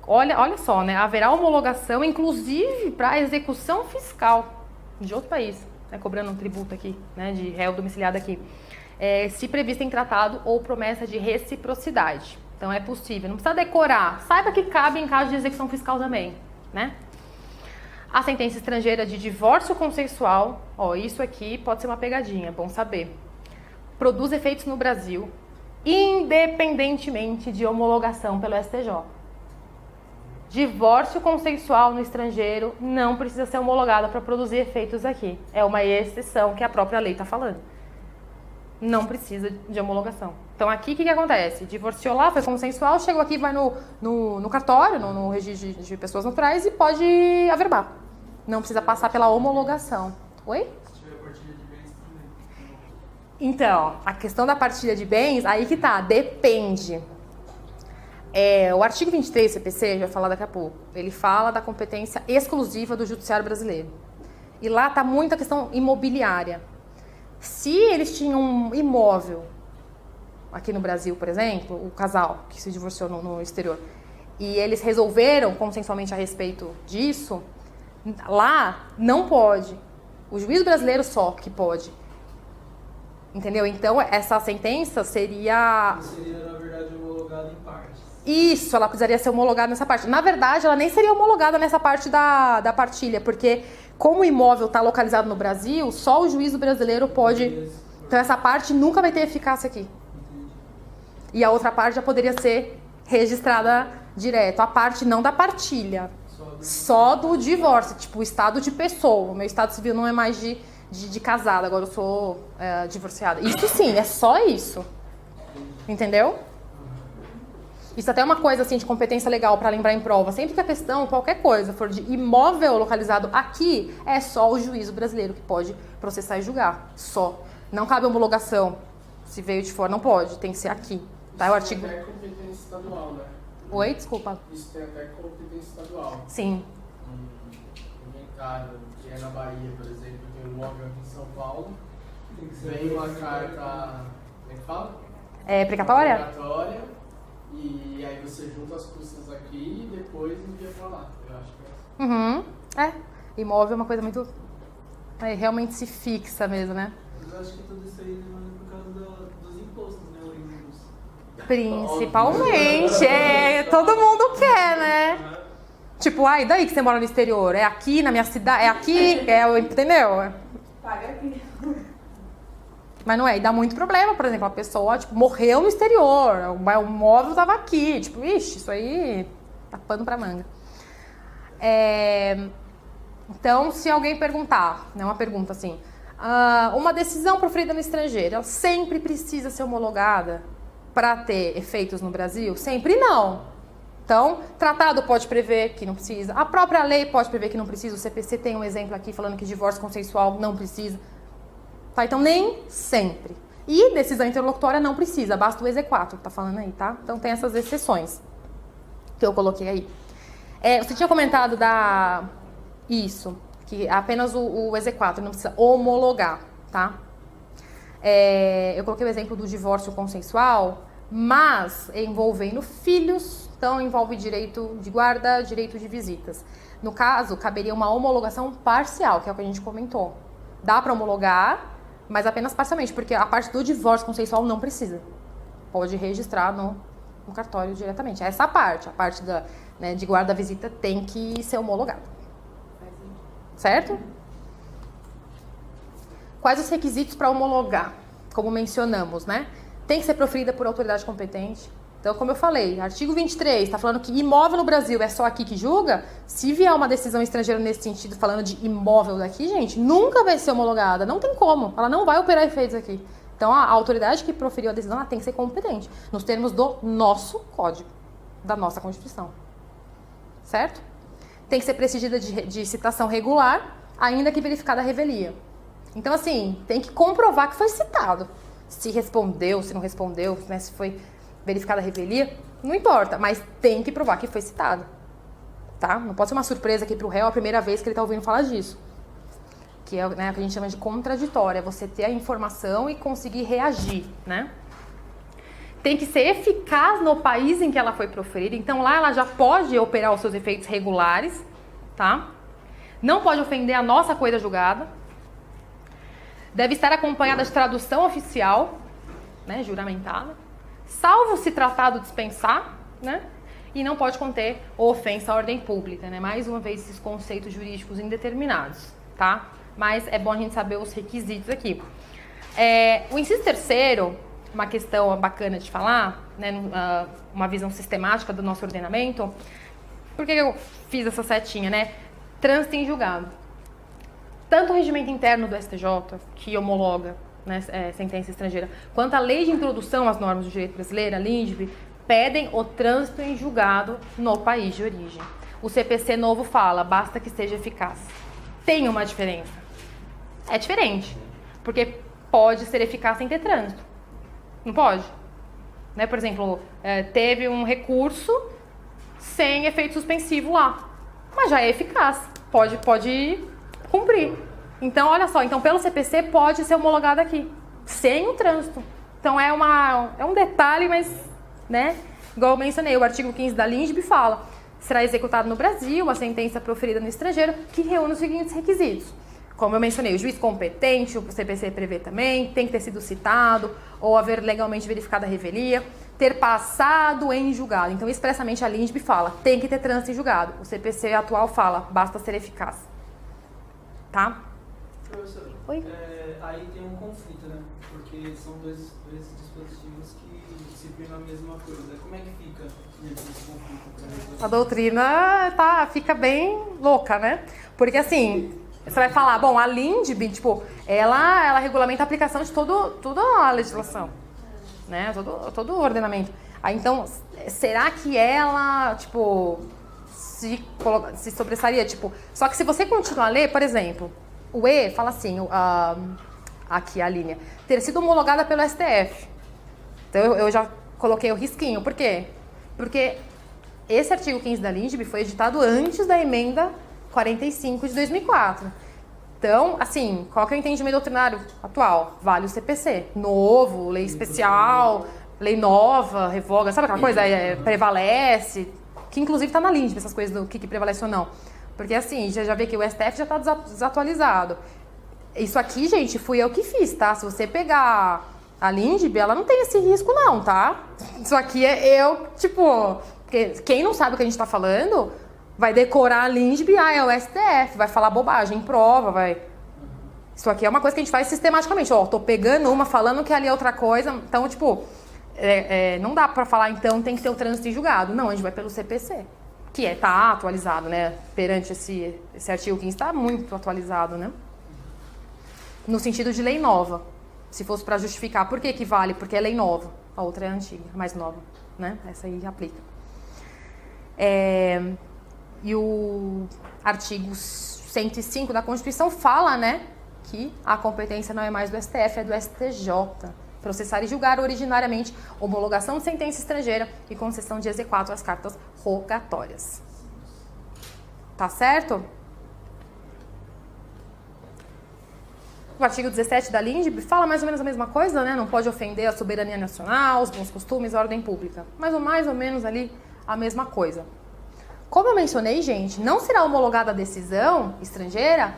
Olha só, né, haverá homologação, inclusive para execução fiscal de outro país, né, cobrando um tributo aqui, né, de réu domiciliado aqui, se prevista em tratado ou promessa de reciprocidade. Então é possível, não precisa decorar, saiba que cabe em caso de execução fiscal também, né? A sentença estrangeira de divórcio consensual, ó, isso aqui pode ser uma pegadinha, é bom saber. Produz efeitos no Brasil, independentemente de homologação pelo STJ. Divórcio consensual no estrangeiro não precisa ser homologado para produzir efeitos aqui. É uma exceção que a própria lei está falando. Não precisa de homologação. Então aqui o que acontece? Divorciou lá, foi consensual, chegou aqui, vai no cartório, no registro de pessoas naturais e pode averbar. Não precisa passar pela homologação. Oi? Se tiver partilha de bens também. Então, a questão da partilha de bens, aí que tá, depende. O artigo 23 do CPC, a gente vai falar daqui a pouco, ele fala da competência exclusiva do judiciário brasileiro. E lá tá muita questão imobiliária. Se eles tinham um imóvel aqui no Brasil, por exemplo, o casal que se divorciou no exterior, e eles resolveram consensualmente a respeito disso, lá não pode. O juiz brasileiro só que pode. Entendeu? Então, essa sentença seria... Seria, na verdade, homologada em partes. Isso, ela precisaria ser homologada nessa parte. Na verdade, ela nem seria homologada nessa parte da partilha, porque como o imóvel está localizado no Brasil, só o juízo brasileiro pode... Então, essa parte nunca vai ter eficácia aqui. E a outra parte já poderia ser registrada direto. A parte não da partilha, só do divórcio, tipo o estado de pessoa. O meu estado civil não é mais de casada, agora eu sou divorciada. Isso sim, é só isso. Entendeu? Isso até é uma coisa assim de competência legal para lembrar em prova. Sempre que a questão, qualquer coisa, for de imóvel localizado aqui, é só o juízo brasileiro que pode processar e julgar. Só. Não cabe homologação. Se veio de fora, não pode. Tem que ser aqui. Tá? O artigo... Isso tem até competência estadual, né? Oi, desculpa. Isso tem até competência estadual. Sim. Um inventário que é na Bahia, por exemplo, tem um imóvel aqui em São Paulo, Tem que ser vem uma carta, como é que fala? Precatória? Precatória, e aí você junta as custas aqui e depois envia pra lá. Eu acho que é assim. Imóvel é uma coisa muito... realmente se fixa mesmo, né? Mas eu acho que tudo isso aí demanda por causa dos impostos, né? Oriundos. Principalmente. Todo mundo quer, né? Tipo, e daí que você mora no exterior? É aqui na minha cidade? É aqui? Entendeu? Paga aqui. Mas não é, e dá muito problema, por exemplo, a pessoa, tipo, morreu no exterior, o móvel tava aqui, tipo, ixi, isso aí tá pano pra manga. Então, se alguém perguntar, né, uma pergunta assim, uma decisão proferida no estrangeiro, ela sempre precisa ser homologada para ter efeitos no Brasil? Sempre não. Então, tratado pode prever que não precisa, a própria lei pode prever que não precisa, o CPC tem um exemplo aqui falando que divórcio consensual não precisa. Tá, então nem sempre. E decisão interlocutória não precisa, basta o exequatur, tá falando aí, tá? Então tem essas exceções que eu coloquei aí. Você tinha comentado isso, que apenas o exequatur não precisa homologar, tá? Eu coloquei o exemplo do divórcio consensual, mas envolvendo filhos, então envolve direito de guarda, direito de visitas. No caso, caberia uma homologação parcial, que é o que a gente comentou. Dá para homologar, mas apenas parcialmente, porque a parte do divórcio consensual não precisa. Pode registrar no cartório diretamente. Essa parte, a parte né, de guarda-visita tem que ser homologada. Certo? Quais os requisitos para homologar? Como mencionamos, né? Tem que ser proferida por autoridade competente. Então, como eu falei, artigo 23 está falando que imóvel no Brasil é só aqui que julga. Se vier uma decisão estrangeira nesse sentido, falando de imóvel daqui, gente, nunca vai ser homologada. Não tem como. Ela não vai operar efeitos aqui. Então, a autoridade que proferiu a decisão ela tem que ser competente, nos termos do nosso código, da nossa Constituição. Certo? Tem que ser prestigida de citação regular, ainda que verificada a revelia. Então, assim, tem que comprovar que foi citado. Se respondeu, se não respondeu, né, se foi verificada a revelia, não importa, mas tem que provar que foi citado. Tá? Não pode ser uma surpresa aqui para o réu a primeira vez que ele está ouvindo falar disso. Que é, né, o que a gente chama de contraditória, é você ter a informação e conseguir reagir, né? Tem que ser eficaz no país em que ela foi proferida, então lá ela já pode operar os seus efeitos regulares, tá? Não pode ofender a nossa coisa julgada. Deve estar acompanhada de tradução oficial, né, juramentada, salvo se tratado dispensar, né? E não pode conter ofensa à ordem pública, né? Mais uma vez, esses conceitos jurídicos indeterminados, tá? Mas é bom a gente saber os requisitos aqui. O inciso terceiro, uma questão bacana de falar, né? Uma visão sistemática do nosso ordenamento. Por que eu fiz essa setinha, né? Trânsito em julgado. Tanto o regimento interno do STJ, que homologa, né, sentença estrangeira, quanto a lei de introdução às normas do direito brasileiro, a LINDB, pedem o trânsito em julgado no país de origem. O CPC novo fala, basta que seja eficaz. Tem uma diferença. É diferente, porque pode ser eficaz sem ter trânsito. Não pode? Né? Por exemplo, teve um recurso sem efeito suspensivo lá, mas já é eficaz, pode cumprir. Então, olha só, então pelo CPC pode ser homologado aqui, sem o trânsito. Então é um detalhe, mas, né, igual eu mencionei, o artigo 15 da LINDB fala, será executado no Brasil a sentença proferida no estrangeiro que reúne os seguintes requisitos. Como eu mencionei, o juiz competente, o CPC prevê também, tem que ter sido citado ou haver legalmente verificado a revelia, ter passado em julgado. Então, expressamente a LINDB fala, tem que ter trânsito em julgado. O CPC atual fala, basta ser eficaz. Tá? Professor, Oi? Aí tem um conflito, né? Porque são dois dispositivos que disciplinam a mesma coisa. Como é que fica dentro desse conflito? A doutrina fica bem louca, né? Porque assim, você vai falar, bom, a LINDB, tipo, ela regulamenta a aplicação de toda a legislação, né? Todo o ordenamento. Aí então, será que ela, tipo, se sobressaria, tipo... Só que se você continuar a ler, por exemplo, o E fala assim, aqui a linha, ter sido homologada pelo STF. Então eu já coloquei o risquinho. Por quê? Porque esse artigo 15 da LINDB foi editado antes da emenda 45 de 2004. Então, assim, qual que é o entendimento doutrinário atual? Vale o CPC. Novo, lei especial, lei nova, revoga, sabe aquela coisa? Prevalece, que inclusive está na LINDB, essas coisas do que prevalece ou não. Porque assim, já vê que o STF já está desatualizado. Isso aqui, gente, fui eu que fiz, tá? Se você pegar a LINDB, ela não tem esse risco não, tá? Isso aqui é eu, tipo... Porque quem não sabe o que a gente está falando, vai decorar a LINDB, é o STF, vai falar bobagem, prova, vai... Isso aqui é uma coisa que a gente faz sistematicamente. Ó, tô pegando uma, falando que ali é outra coisa. Então, tipo, não dá pra falar, então, tem que ter o trânsito em julgado. Não, a gente vai pelo CPC. Que tá atualizado, né? Perante esse artigo 15, tá muito atualizado, né? No sentido de lei nova. Se fosse para justificar por que vale, porque é lei nova. A outra é antiga, mais nova, né? Essa aí aplica. E o artigo 105 da Constituição fala, né? Que a competência não é mais do STF, é do STJ. Processar e julgar originariamente homologação de sentença estrangeira e concessão de exequatur às cartas rogatórias. Tá certo? O artigo 17 da LINDB fala mais ou menos a mesma coisa, né? Não pode ofender a soberania nacional, os bons costumes, a ordem pública. Mas mais ou menos ali a mesma coisa. Como eu mencionei, gente, não será homologada a decisão estrangeira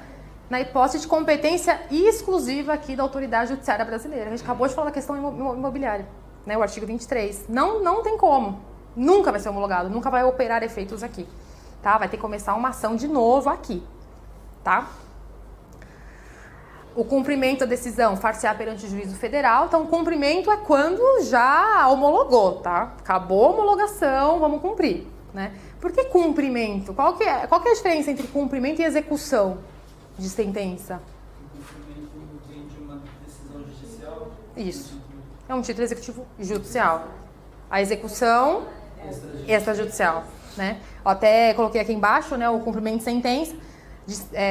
na hipótese de competência exclusiva aqui da autoridade judiciária brasileira. A gente acabou de falar da questão imobiliária, né? O artigo 23. Não tem como. Nunca vai ser homologado, nunca vai operar efeitos aqui, tá? Vai ter que começar uma ação de novo aqui, tá? O cumprimento da decisão far-se-á perante o juízo federal. Então, o cumprimento é quando já homologou, tá? Acabou a homologação, vamos cumprir, né? Por que cumprimento? Qual que é a diferença entre cumprimento e execução de sentença? O cumprimento vem de uma decisão judicial. Isso. É um título executivo judicial. A execução extrajudicial, né? Eu até coloquei aqui embaixo, né, o cumprimento de sentença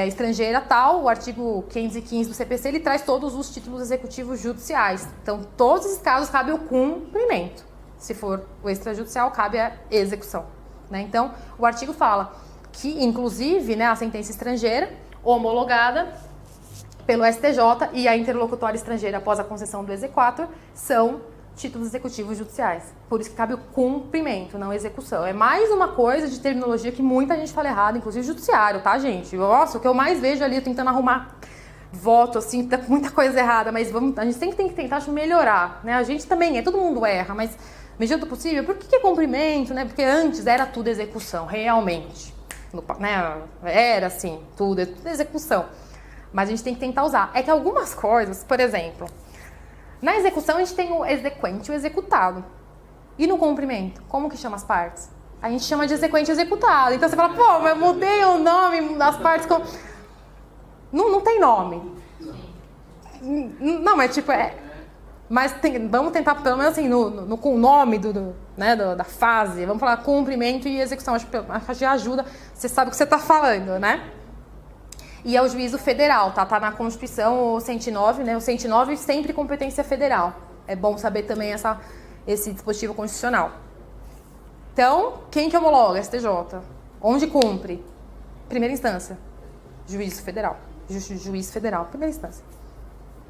estrangeira tal, o artigo 515 do CPC, ele traz todos os títulos executivos judiciais. Então, todos os casos cabe o cumprimento. Se for o extrajudicial, cabe a execução, né? Então, o artigo fala que, inclusive, né, a sentença estrangeira homologada pelo STJ e a interlocutória estrangeira após a concessão do exequatur são títulos executivos judiciais. Por isso que cabe o cumprimento, não execução. É mais uma coisa de terminologia que muita gente fala errado, inclusive judiciário, tá, gente? Nossa, o que eu mais vejo ali, tentando arrumar voto, assim, tá muita coisa errada, mas a gente sempre tem que tentar melhorar, né? A gente também todo mundo erra, mas medida do possível, por que é cumprimento, né? Porque antes era tudo execução, realmente, né? Era assim, tudo execução. Mas a gente tem que tentar usar. É que algumas coisas, por exemplo, na execução a gente tem o exequente e o executado. E no cumprimento, como que chama as partes? A gente chama de exequente e executado. Então você fala, pô, mas eu mudei o nome das partes. Não tem nome. Não, mas tipo, mas vamos tentar, pelo menos assim, com o nome da fase, vamos falar cumprimento e execução. Acho que já ajuda, você sabe o que você está falando, né? E é o juízo federal, tá? Tá na Constituição, o 109, né? O 109 sempre competência federal. É bom saber também esse dispositivo constitucional. Então, quem que homologa? STJ. Onde cumpre? Primeira instância. Juízo federal. Juiz federal. Primeira instância.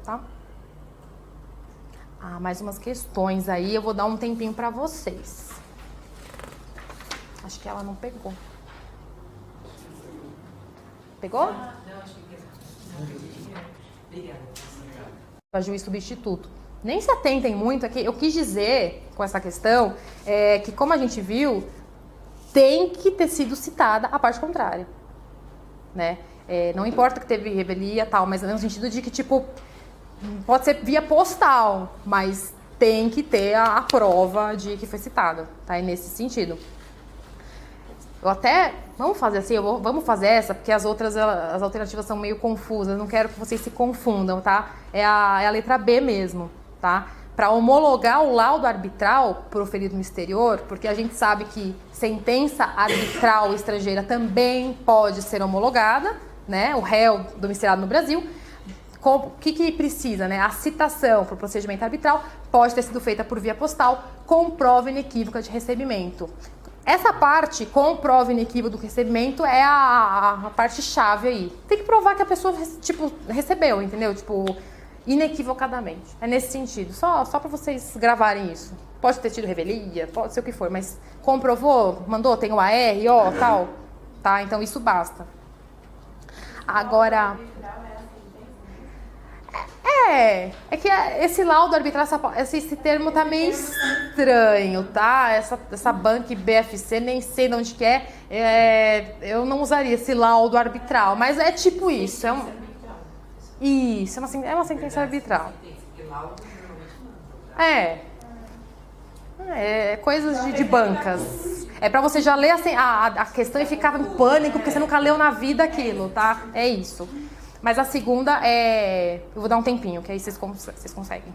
Tá? Mais umas questões aí. Eu vou dar um tempinho pra vocês. Acho que ela não pegou. Pegou? Para juiz substituto. Nem se atentem muito aqui. Eu quis dizer com essa questão que, como a gente viu, tem que ter sido citada a parte contrária, né? Não importa que teve revelia tal, mas no sentido de que, tipo, pode ser via postal, mas tem que ter a prova de que foi citada, tá? É nesse sentido. Vamos fazer assim, vamos fazer essa, porque as alternativas são meio confusas, não quero que vocês se confundam, tá? É a letra B mesmo, tá? Para homologar o laudo arbitral proferido no exterior, porque a gente sabe que sentença arbitral estrangeira também pode ser homologada, né? O réu domiciliado no Brasil. O que precisa, né? A citação para o procedimento arbitral pode ter sido feita por via postal com prova inequívoca de recebimento. Essa parte, com prova inequívoca do recebimento, é a parte chave aí. Tem que provar que a pessoa, tipo, recebeu, entendeu? Tipo, inequivocadamente. É nesse sentido. Só para vocês gravarem isso. Pode ter tido revelia, pode ser o que for, mas comprovou, mandou, tem o AR, ó, tal. Tá? Então isso basta. Agora... É que esse laudo arbitral, esse termo tá meio estranho, tá? Essa banca BFC, nem sei de onde que eu não usaria esse laudo arbitral, mas é tipo isso. Isso, é uma sentença arbitral. Coisas de bancas. É pra você já ler assim, a questão e ficar em pânico, porque você nunca leu na vida aquilo, tá? É isso. Mas a segunda eu vou dar um tempinho, que aí vocês conseguem.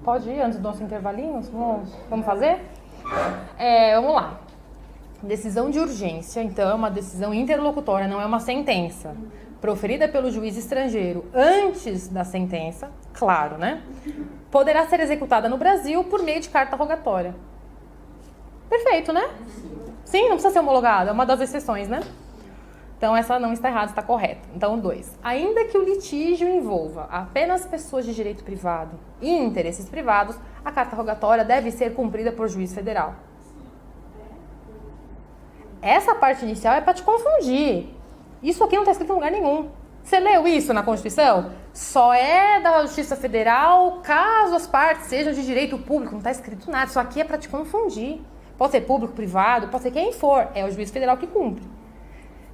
Pode ir antes do nosso intervalinho? Vamos fazer? Vamos lá. Decisão de urgência, então, é uma decisão interlocutória, não é uma sentença. Proferida pelo juiz estrangeiro antes da sentença, claro, né? Poderá ser executada no Brasil por meio de carta rogatória. Perfeito, né? Sim, não precisa ser homologada, é uma das exceções, né? Então, essa não está errada, está correta. Então, 2. Ainda que o litígio envolva apenas pessoas de direito privado e interesses privados, a carta rogatória deve ser cumprida por juiz federal. essa parte inicial é para te confundir. Isso aqui não está escrito em lugar nenhum. Você leu isso na Constituição? Só é da Justiça Federal caso as partes sejam de direito público. Não está escrito nada. Isso aqui é para te confundir. Pode ser público, privado, pode ser quem for. É o juiz federal que cumpre.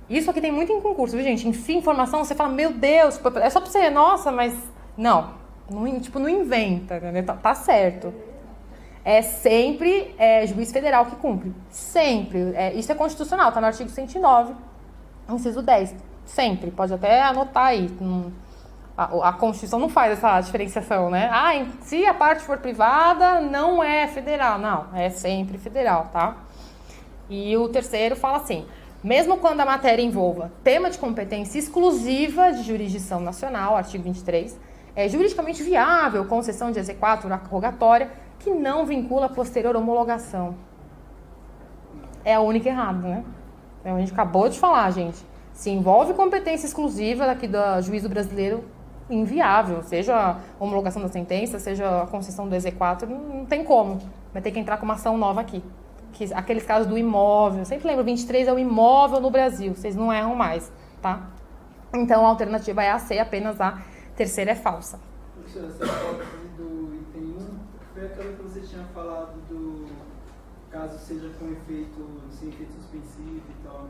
Isso aqui tem muito em concurso, viu, gente? Enfim, informação, você fala, meu Deus, é só para você, nossa, mas... Não, não inventa, né? Tá certo. É sempre juiz federal que cumpre. Sempre. Isso é constitucional, tá no artigo 109, inciso 10. Sempre. Pode até anotar aí. A Constituição não faz essa diferenciação, né? Se a parte for privada, não é federal. Não, é sempre federal, tá? E o terceiro fala assim, mesmo quando a matéria envolva tema de competência exclusiva de jurisdição nacional, artigo 23, é juridicamente viável concessão de exequatur rogatória que não vincula a posterior homologação. É a única errada, né? A gente acabou de falar, gente. Se envolve competência exclusiva daqui do juízo brasileiro, inviável. Seja a homologação da sentença, seja a concessão do exequatur, não tem como. Vai ter que entrar com uma ação nova aqui. Aqueles casos do imóvel. Sempre lembro, 23 é o imóvel no Brasil. Vocês não erram mais, tá? Então, a alternativa é a C, apenas a terceira é falsa. Professora, essa hipótese do item 1 foi aquela que você tinha falado do caso seja com efeito, sem efeito suspensivo e tal, né?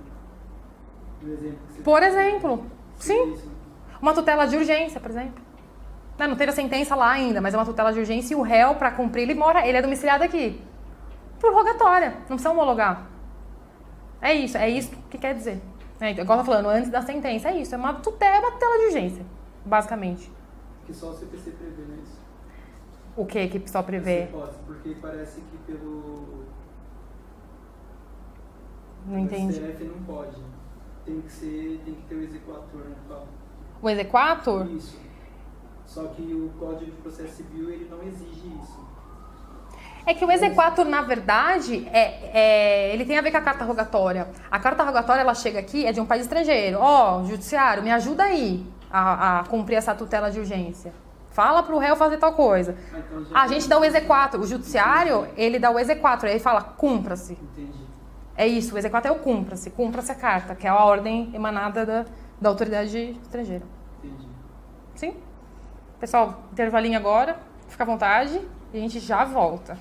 Do exemplo que você Por deu. exemplo, sim. Uma tutela de urgência, por exemplo. Não teve a sentença lá ainda, mas é uma tutela de urgência e o réu, para cumprir, ele é domiciliado aqui. Por rogatória, não precisa homologar. É isso que quer dizer. Igual eu tô falando, antes da sentença, é isso. É uma tutela de urgência, basicamente. Que só o CPC prevê, né? Isso. O que só prevê? Essa hipótese, porque parece que pelo Não entendi. STF não pode. Tem que ter o exequatur, né? O exequatur? Isso. Só que o Código de Processo Civil, ele não exige isso. É que o exequatur, na verdade, ele tem a ver com a carta rogatória. A carta rogatória, ela chega aqui, é de um país estrangeiro. Judiciário, me ajuda aí a cumprir essa tutela de urgência. Fala pro réu fazer tal coisa. Então, A gente dá o exequatur. O judiciário, ele dá o exequatur. Aí ele fala, cumpra-se. Entendi. É isso, o exequatur é o cumpra-se. Cumpra-se a carta, que é a ordem emanada da autoridade estrangeira. Entendi. Sim? Pessoal, intervalinho agora. Fica à vontade e a gente já volta.